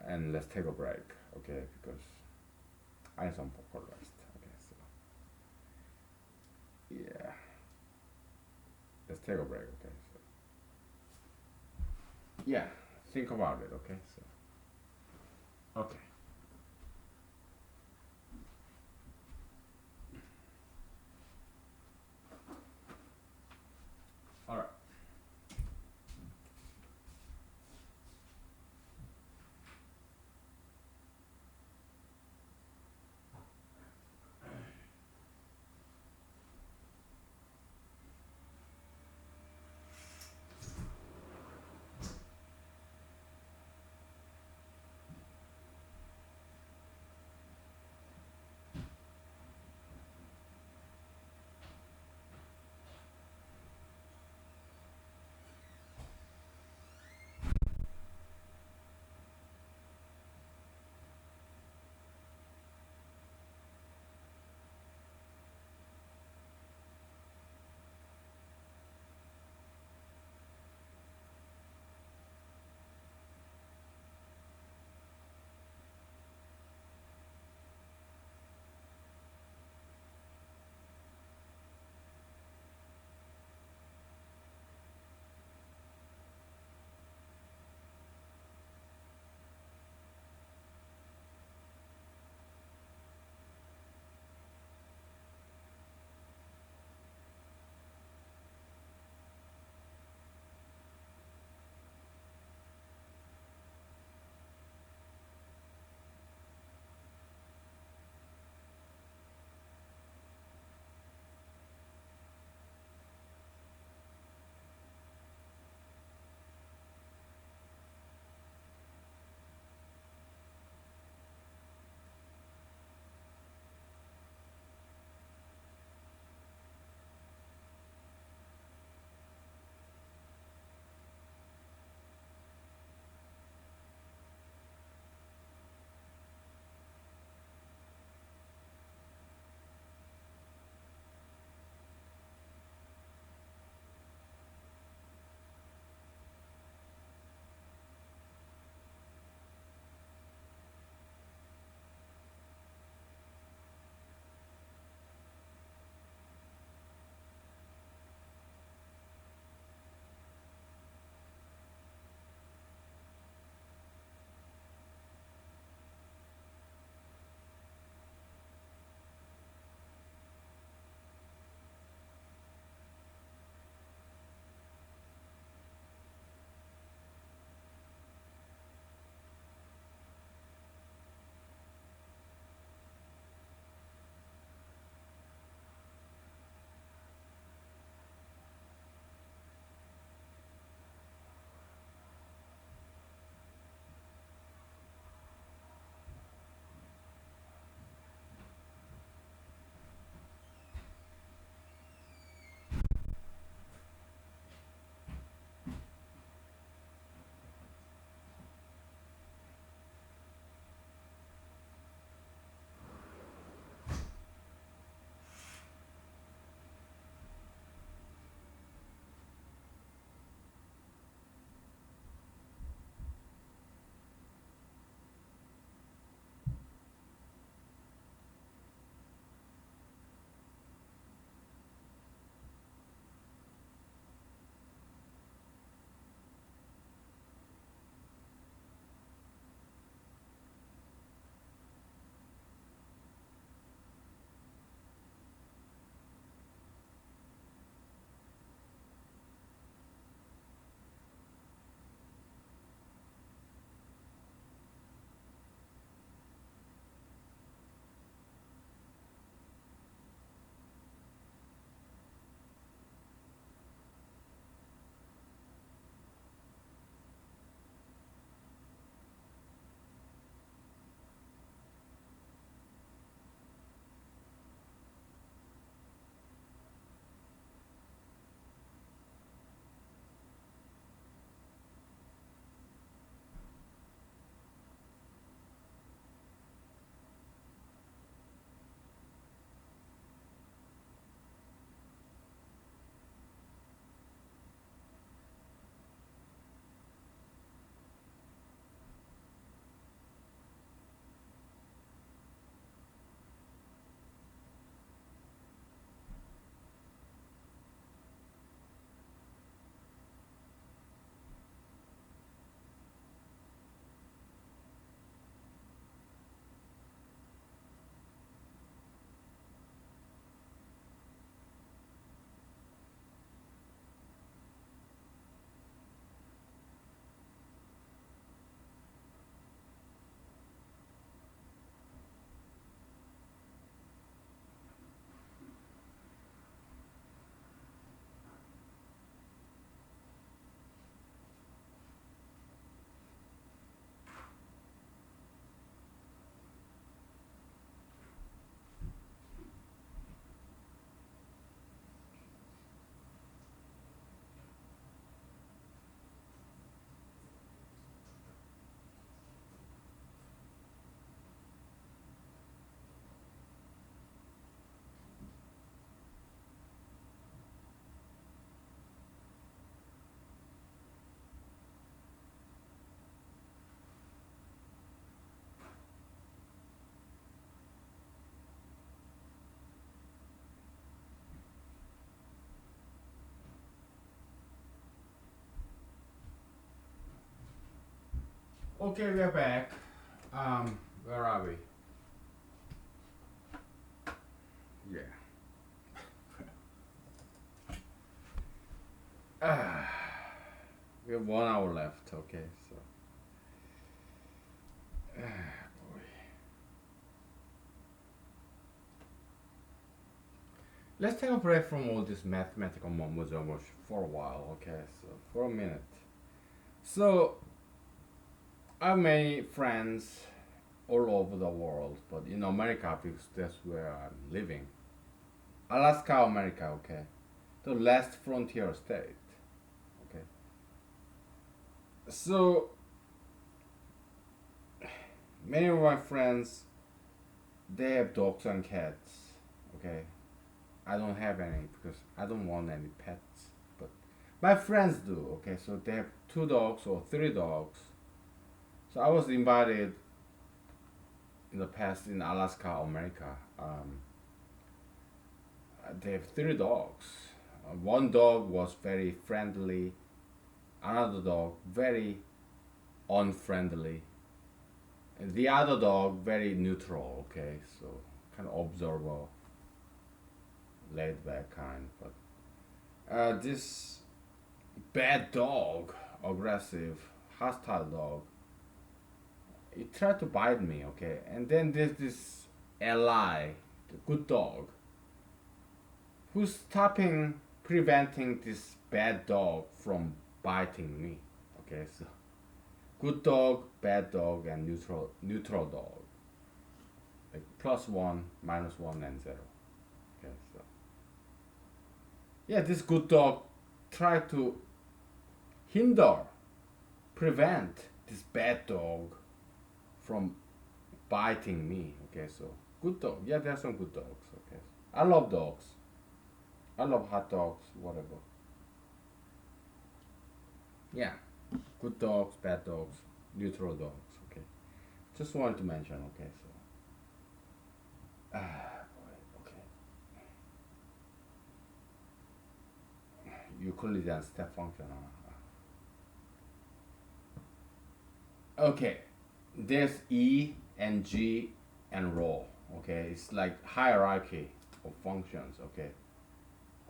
And let's take a break, okay? Because I need some popcorn rest. Okay, so yeah, let's take a break, okay? So yeah, think about it, okay? So okay, all right. Okay, we are back. Where are we? Yeah. We have 1 hour left. Okay, so boy. Let's take a break from all this mathematical mumbo jumbo for a while. Okay, so for a minute. So I have many friends all over the world, but in America because that's where I'm living. Alaska, America. Okay, the last frontier state. Okay, so many of my friends they have dogs and cats. Okay, I don't have any because I don't want any pets. But my friends do. Okay, so they have 2 dogs or 3 dogs. So I was invited in the past in Alaska, America. They have 3 dogs. One dog was very friendly. Another dog very unfriendly. And the other dog very neutral. Okay, so kind of observer, laid back kind. But this bad dog, aggressive, hostile dog, it tried to bite me, okay? And then there's this ally, the good dog, who's stopping, preventing this bad dog from biting me, okay? So good dog, bad dog, and neutral dog, like +1, -1, and 0. Okay, so yeah, this good dog tried to hinder, prevent this bad dog from biting me. Okay, so good dog. Yeah, there are some good dogs. Okay, I love dogs. I love hot dogs, whatever. Yeah, good dogs, bad dogs, neutral dogs. Okay, just wanted to mention. Okay, so boy, okay, Euclidean step function. Okay, there's E and G and rho. Okay, it's like hierarchy of functions. Okay,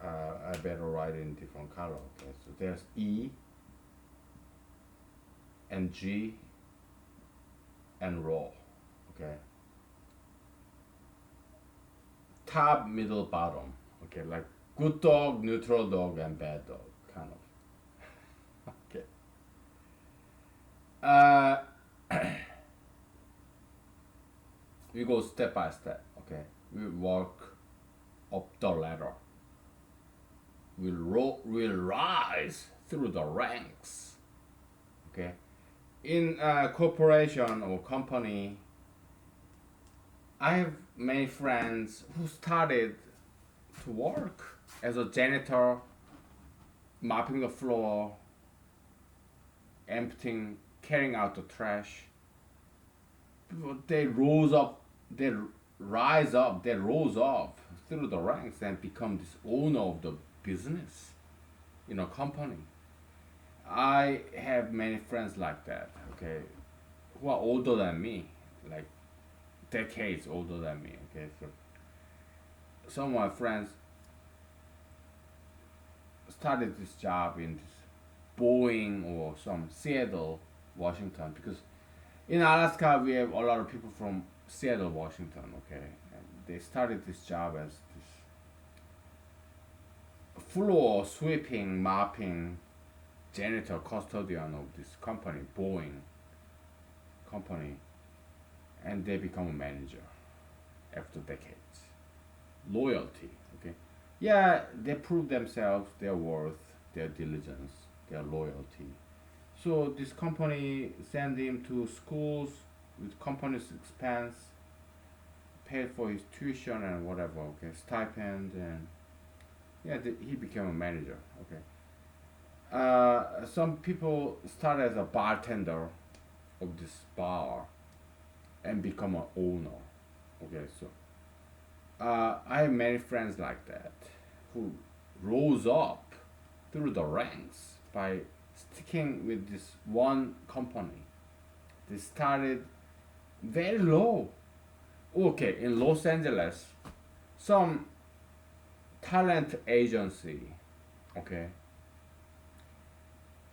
I better write it in different color. Okay, so there's E and G and rho. Okay, top, middle, bottom. Okay, like good dog, neutral dog, and bad dog, kind of. Okay. Uh, we go step by step. Okay, we walk up the ladder. We'll rise through the ranks. Okay, in a corporation or company, I have many friends who started to work as a janitor, mopping the floor, emptying, carrying out the trash. They rose up, they rise up, they rose up through the ranks and become this owner of the business in a company. I have many friends like that, okay, who are older than me, like decades older than me, okay. So some of my friends started this job in this Boeing or some Seattle, Washington, because in Alaska we have a lot of people from Seattle, Washington, okay, and they started this job as this floor sweeping, mopping, janitor, custodian of this company, Boeing company, and they become a manager after decades. Loyalty, okay, yeah, they prove themselves, their worth, their diligence, their loyalty. So this company send him to schools with company's expense, paid for his tuition and whatever, okay, stipend, and yeah, he became a manager, okay. Some people start as a bartender of this bar and become an owner, okay. So I have many friends like that who rose up through the ranks by sticking with this one company They started very low. Okay, in Los Angeles, some talent agency. Okay,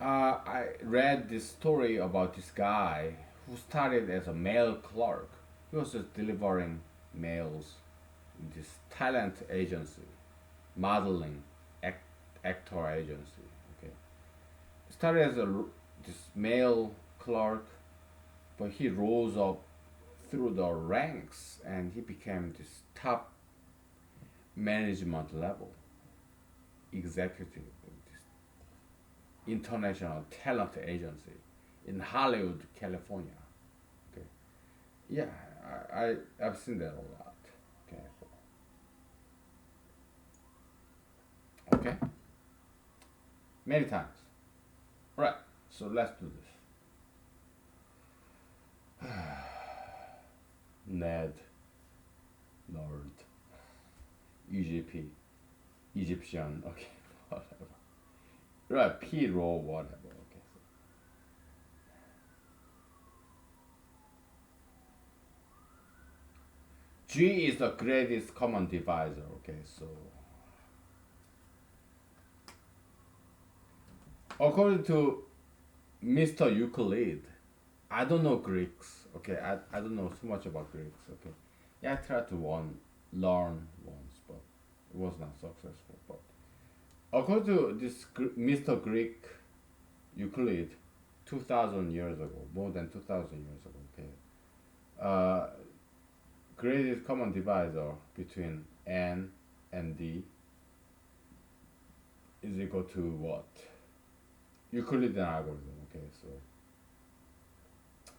I read this story about this guy who started as a mail clerk. He was just delivering mails in this talent agency, modeling act, actor agency. Okay, started as this mail clerk, but he rose up through the ranks and he became this top management level executive of this international talent agency in Hollywood, California. Okay, yeah, I've seen that a lot. Okay, okay, many times. Right. So let's do this. Ned, Lord, EGP, Egyptian. Okay, whatever. Right. P row whatever. Okay. So G is the greatest common divisor. Okay. So according to Mr. Euclid, I don't know Greeks. Okay, I don't know so much about Greeks. Okay, yeah, I tried to learn once, but it was not successful. But according to this Mr. Greek Euclid, 2,000 years ago, more than 2,000 years ago. Okay, uh, greatest common divisor between N and D is equal to what? Euclidean algorithm. Okay, so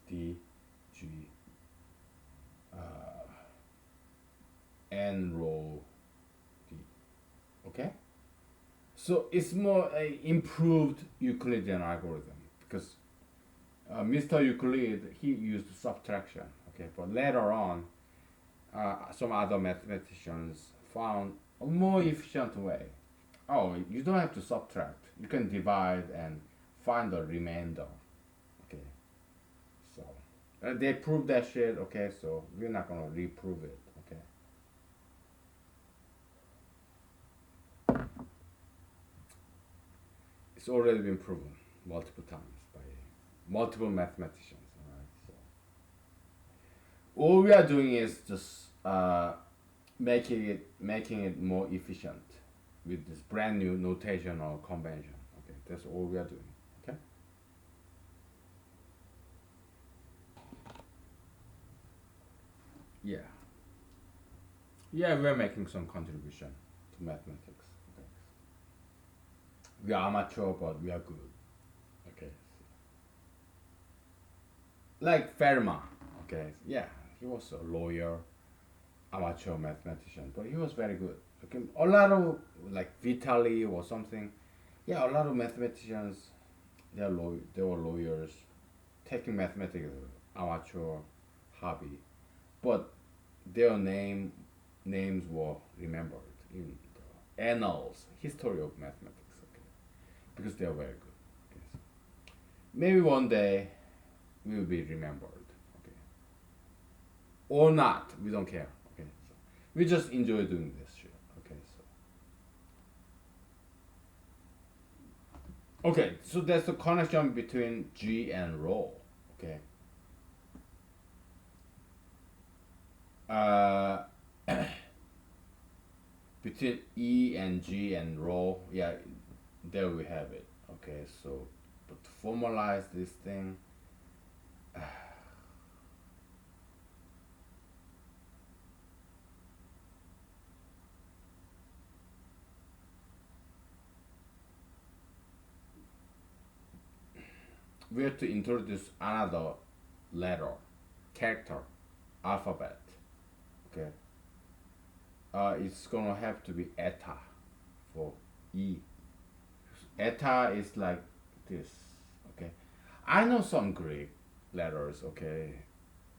D, G, uh, N row D. Okay? So it's more a improved Euclidean algorithm because Mr. Euclid he used subtraction. Okay, but later on, some other mathematicians found a more efficient way. Oh, you don't have to subtract. You can divide and find the remainder. Okay, so they proved that shit. Okay, so we're not gonna reprove it. Okay. It's already been proven multiple times by multiple mathematicians. Alright, so all we are doing is just making it more efficient with this brand new notation or convention. Okay, that's all we are doing. Okay. Yeah. Yeah, we're making some contribution to mathematics. Okay. We are amateur, but we are good. Okay. Like Fermat. Okay. Yeah, he was a lawyer, amateur mathematician, but he was very good. Okay. A lot of like Vitali or something. Yeah, a lot of mathematicians. They were lawyers, taking mathematics as amateur hobby, but their names were remembered in the annals, history of mathematics. Okay, because they are very good. Okay, so maybe one day we will be remembered. Okay, or not. We don't care. Okay, so we just enjoy doing this shit. Okay, so so that's the connection between G and rho. Okay. Uh, between E and G and rho, yeah, there we have it. Okay, so but to formalize this thing, we have to introduce another letter, character, alphabet. Okay, it's gonna have to be eta for E. Eta is like this. Okay, I know some Greek letters. Okay,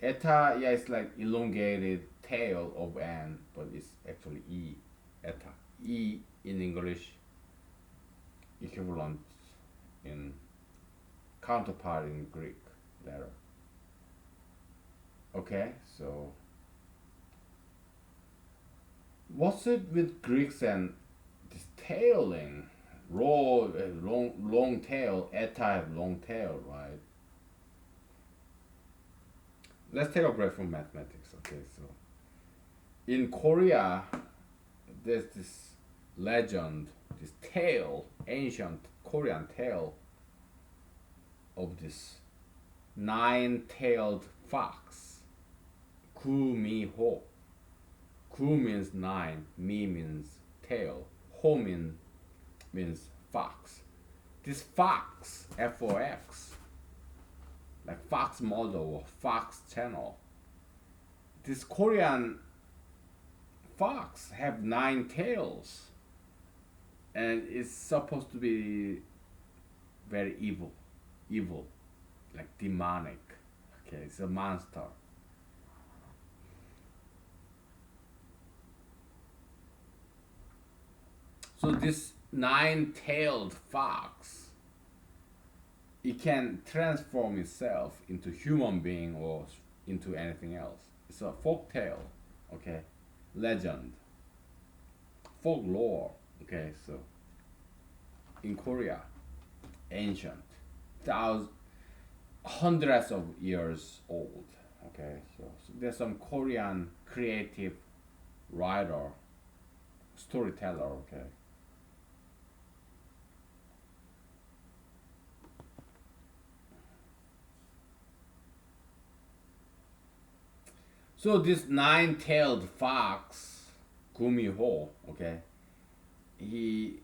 eta, yeah, it's like elongated tail of N, but it's actually E. Eta. E in English equivalent in counterpart in Greek letter. Okay, so what's it with Greeks and this tailing? Long tail, A-type long tail, right? Let's take a break from mathematics, okay? So in Korea, there's this legend, this tale, ancient Korean tale of this nine-tailed fox, Gu Mi Ho. Gu means nine, Mi means tail, Ho means fox. This fox, Fox, like Fox model or Fox channel. This Korean fox have nine tails, and it's supposed to be very evil, like demonic. Okay, it's a monster. So this nine-tailed fox, it can transform itself into human being or into anything else. It's a folk tale, okay, legend, folklore. Okay, so in Korea, ancient, thousands, hundreds of years old. Okay, so there's some Korean creative writer, storyteller. Okay, so this nine-tailed fox, Gumiho, okay, he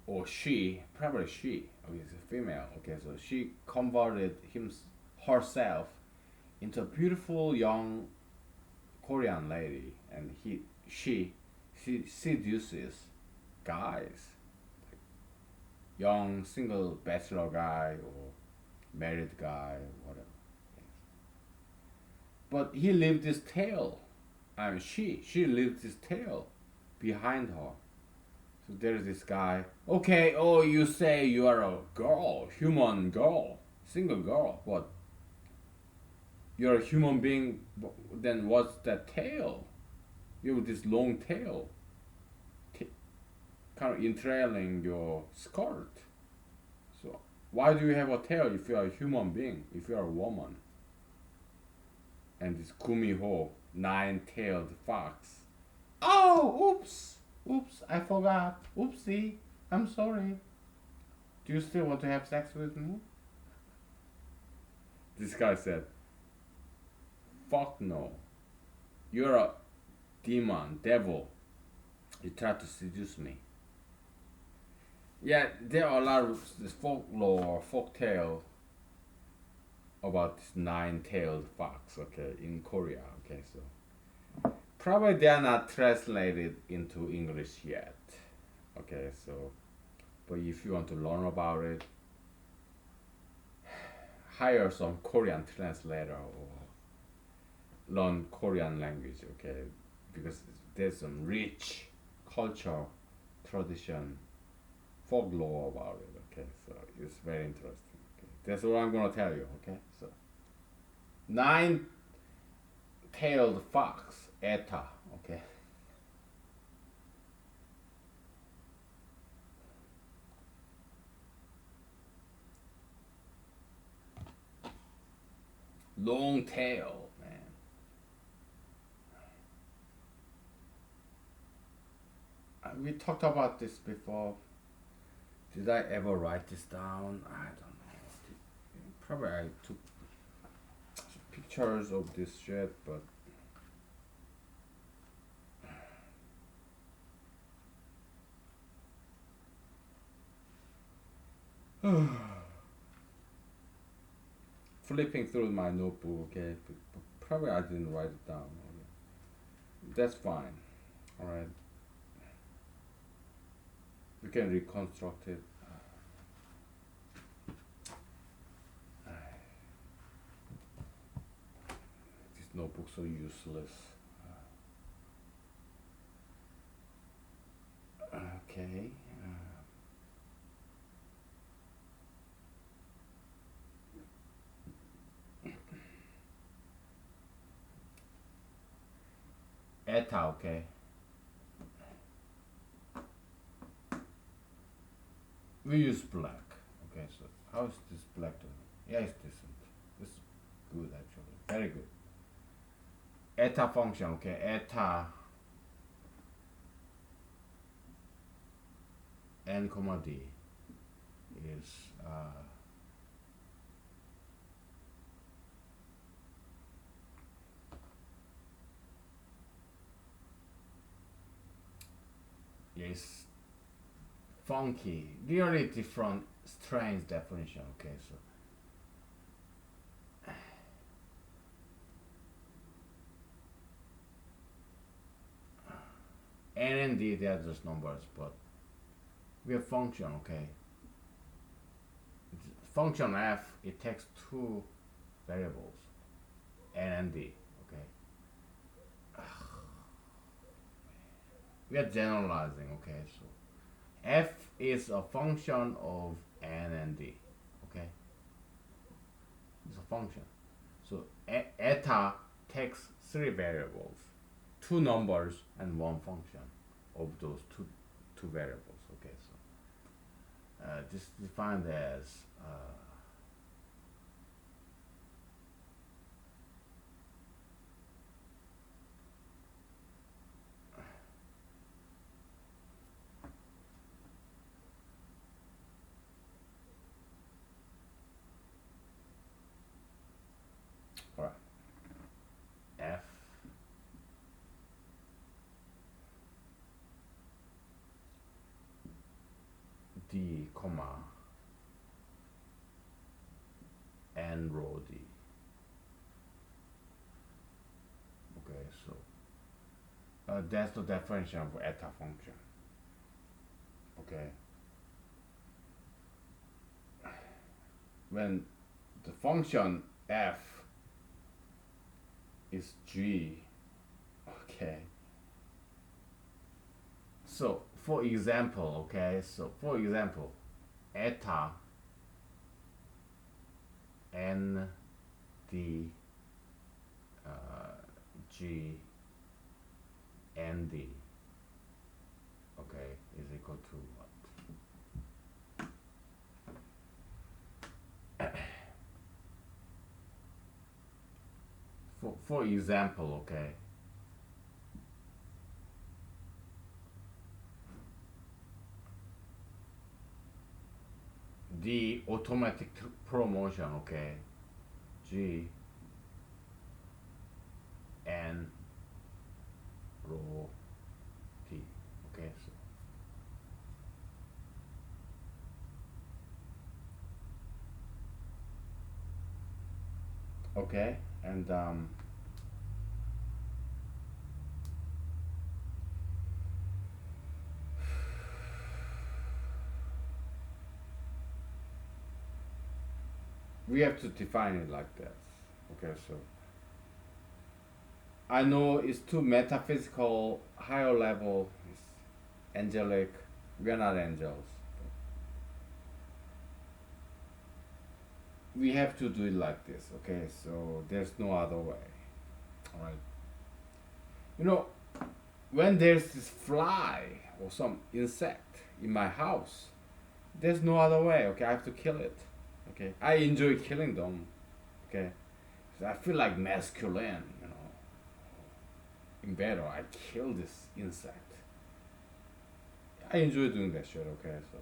or she, probably she, okay, it's a female, okay, so she converted herself into a beautiful young Korean lady, and she seduces guys, young single bachelor guy or married guy, whatever. But he lived this tale. I mean, she lived this tale behind her. So there's this guy. Okay, oh, you say you are a girl, human girl, single girl, but you're a human being. Then what's that tail? You have this long tail, t- kind of entrailing your skirt. So why do you have a tail if you are a human being? If you are a woman? And this Kumiho, nine-tailed fox. Oh, oops, I forgot. Oopsie, I'm sorry. Do you still want to have sex with me? This guy said, fuck no. You're a demon, devil. You tried to seduce me. Yeah, there are a lot of this folklore, folktale about this nine-tailed fox, okay, in Korea, okay, so probably they are not translated into English yet, okay, so but if you want to learn about it, hire some Korean translator or learn Korean language, okay, because there's some rich culture, tradition, folklore about it, okay, so it's very interesting, okay, that's what I'm gonna tell you, okay, so nine-tailed fox, Eta, okay, long tail, man. We talked about this before. Did I ever write this down? I don't know. Probably I took pictures of this shit, but flipping through my notebook, okay, but probably I didn't write it down. Okay. That's fine. All right, we can reconstruct it. This notebook's so useless. Okay. eta, okay. We use black. Okay, so how is this black doing? Yeah, it's decent. It's good actually. Very good. Eta function, okay. Eta n comma d is is funky, really different, strange definition. Okay, so n and d, they are just numbers, but we have function. Okay, function f, it takes two variables, n and d. Okay, we are generalizing. Okay, so f is a function of n and d. Okay, it's a function. So eta takes three variables, two numbers and one function of those two variables. Okay, so this is defined as all right, f d comma n rho d. Okay, so that's the definition of eta function. Okay, when the function f is g, okay, so for example, okay, so for example, eta n d g n d, okay, is equal to what? For example, okay, the automatic promotion, okay, g n rho t. Okay, so okay, and we have to define it like that. Okay, so I know it's too metaphysical, higher level, it's angelic. We are not angels. We have to do it like this. Okay, so there's no other way. All right. You know, when there's this fly or some insect in my house, there's no other way. Okay, I have to kill it. Okay, I enjoy killing them. Okay, so I feel like masculine. You know, in battle, I kill this insect. I enjoy doing that shit. Okay, so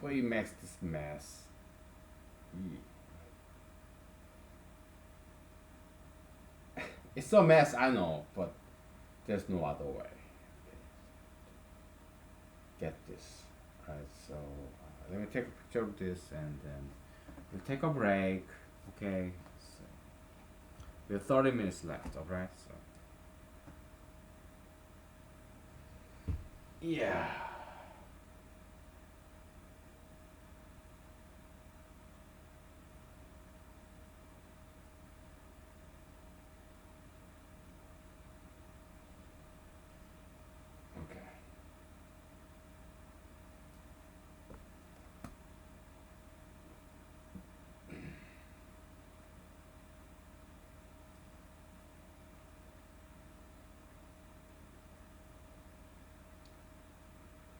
but it makes this mess. It's a mess, I know, but there's no other way. Get this. Alright, so let me take a picture of this and then we'll take a break. Okay, so we have 30 minutes left, alright? So, yeah. Okay.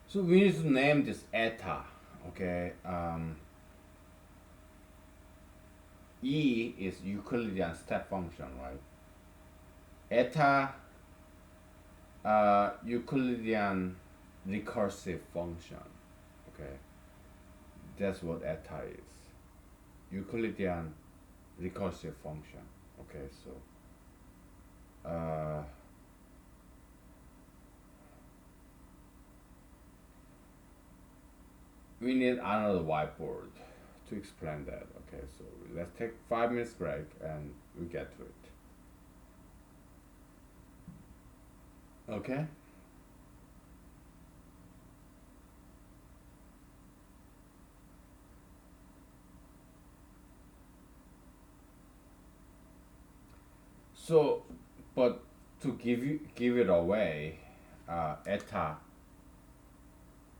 So we need to name this eta. Okay. E is Euclidean step function, right? Eta, Euclidean recursive function. Okay, that's what eta is. Euclidean recursive function. Okay, so we need another whiteboard to explain that. Okay, so let's take 5 minutes break and we get to it. Okay. So, but to give it away, eta,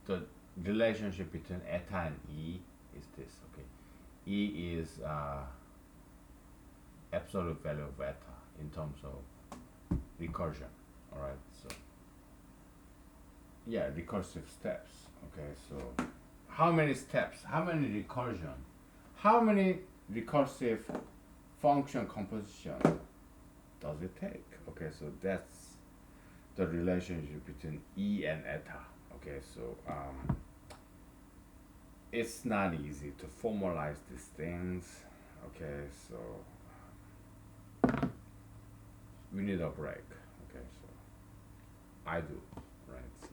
the relationship between eta and e is this. Okay, e is absolute value of eta in terms of recursion. All right. So yeah, recursive steps. Okay. So how many steps? How many recursion? How many recursive function composition does it take? Okay. So that's the relationship between e and eta. Okay. So it's not easy to formalize these things. Okay. So we need a break. Okay. So I do. Right. So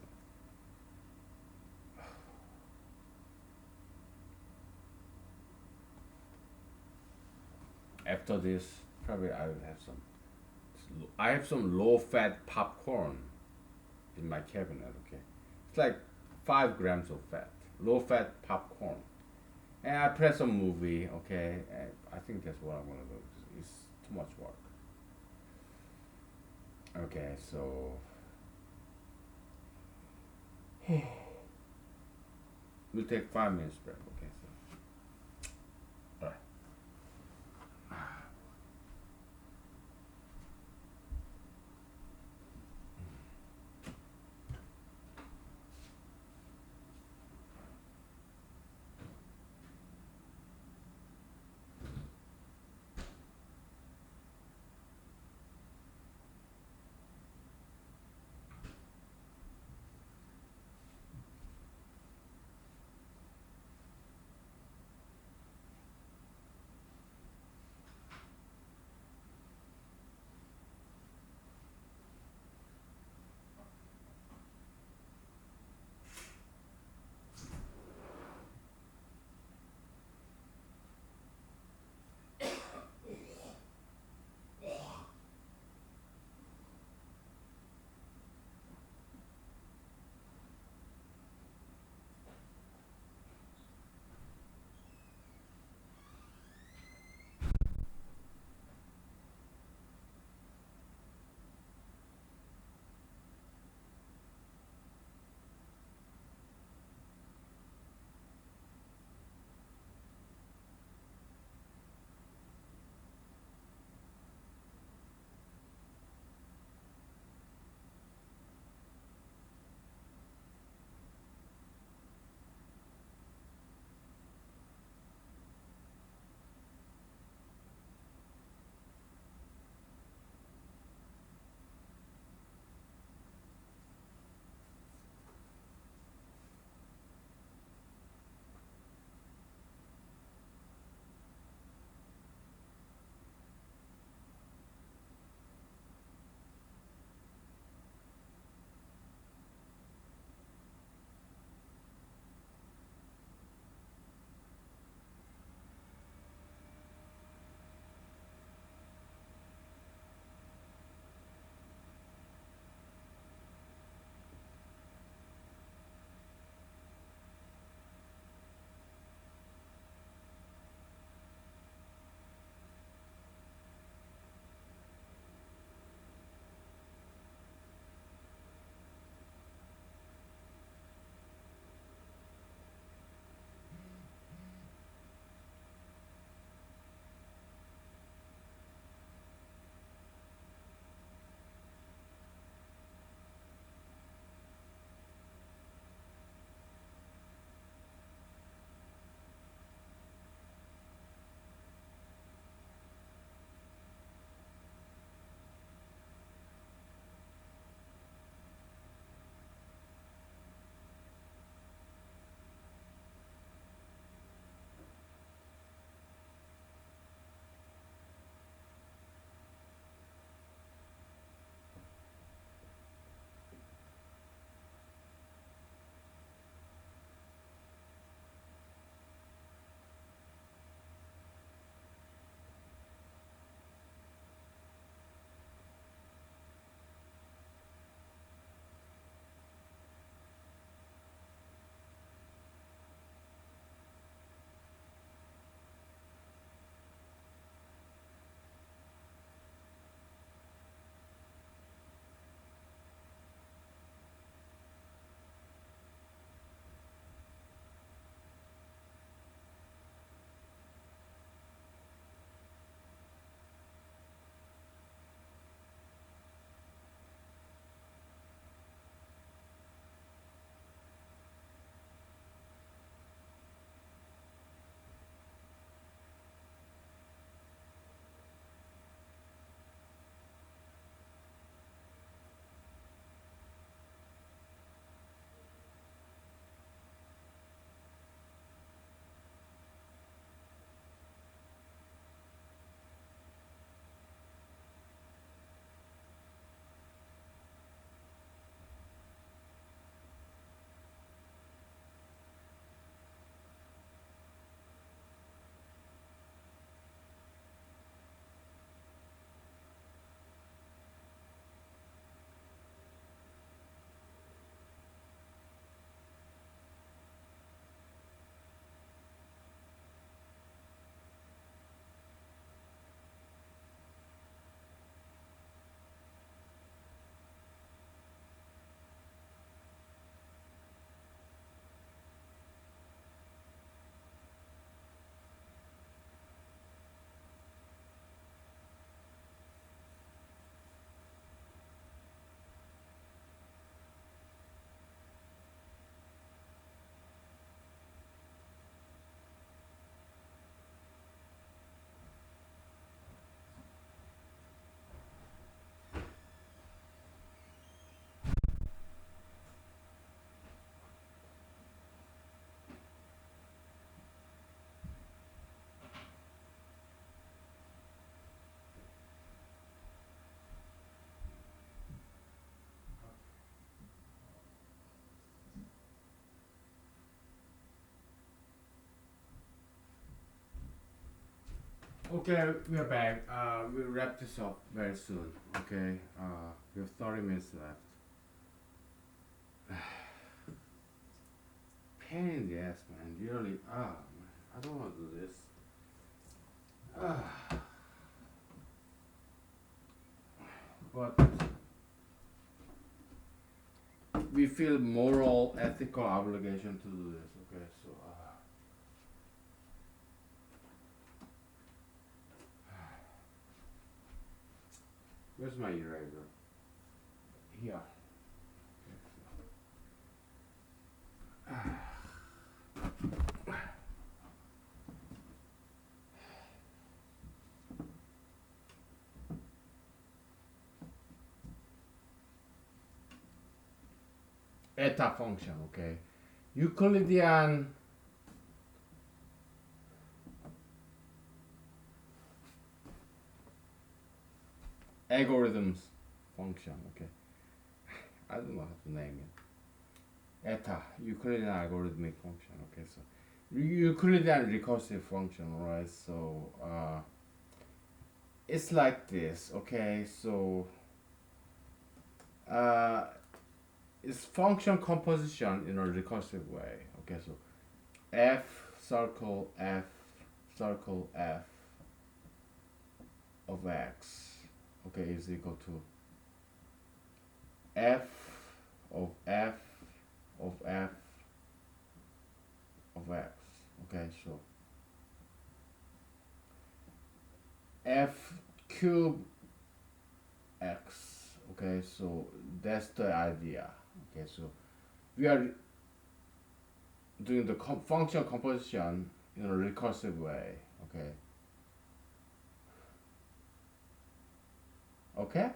after this, probably I will have some. I have some low-fat popcorn in my cabinet. Okay, it's like 5 grams of fat, low-fat popcorn, and I play some movie. Okay, and I think that's what I'm gonna do. It's too much work. Okay, so we'll take 5 minutes break. Okay, so all right. Okay, we are back. We'll wrap this up very soon. Okay, we have 30 minutes left. Pain in the ass, man. Really, man, I don't want to do this. Ah, but we feel moral, ethical obligation to do this. Okay, so where's my eraser? Here. Eta function. Okay, Euclidean algorithms function. Okay, I don't know how to name it. Eta Euclidean algorithmic function. Okay, so Euclidean recursive function, right? So it's like this. Okay, so uh, it's function composition in a recursive way. Okay, so f circle f of x, okay, is equal to f of f of f of x. Okay, so f cube x. Okay, so that's the idea. Okay, so we are doing the function composition in a recursive way. Okay, okay,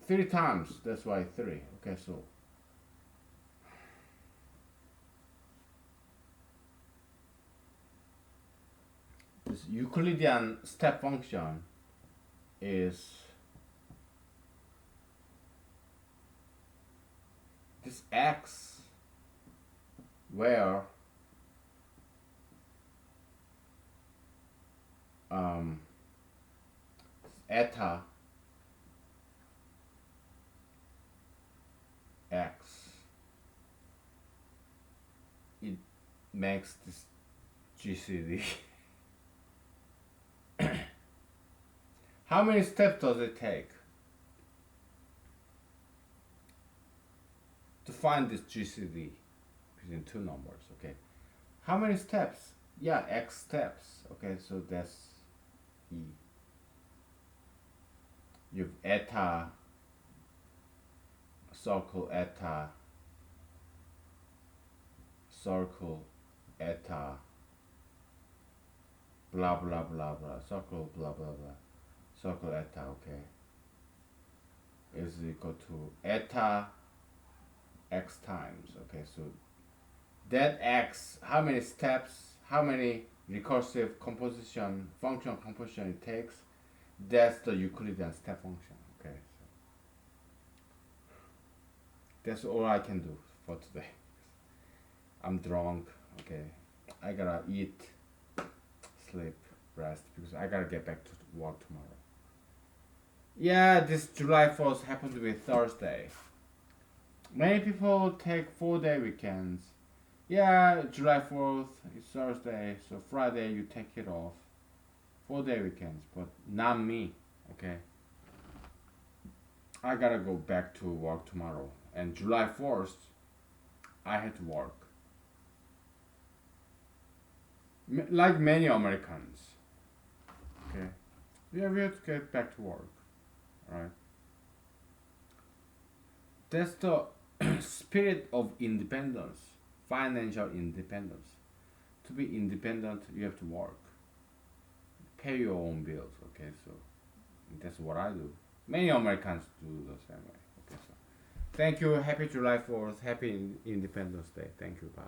three times, that's why three. Okay, so this Euclidean step function is this x where um, eta x, it makes this GCD. How many steps does it take to find this GCD between two numbers? Okay, how many steps? Yeah, x steps. Okay, so that's e. You've eta circle eta circle eta blah blah blah blah circle blah blah blah circle eta. Okay, is equal to eta x times. Okay, so that x, how many steps, how many recursive composition function composition it takes, that's the Euclidean step function. Okay, so that's all I can do for today. I'm drunk. Okay, I gotta eat, sleep, rest, because I gotta get back to work tomorrow. Yeah, this July 4th happened to be Thursday. Many people take 4-day weekends. Yeah, July 4th is Thursday, so Friday you take it off. 4-day weekends, but not me. Okay, I gotta go back to work tomorrow. And July 1st, I had to work. Like many Americans. Okay, yeah, we have to get back to work. Right? That's the spirit of independence, financial independence. To be independent, you have to work, pay your own bills. Okay, so that's what I do. Many Americans do the same way. Okay, so thank you. Happy July 4th. Happy Independence Day. Thank you. Bye.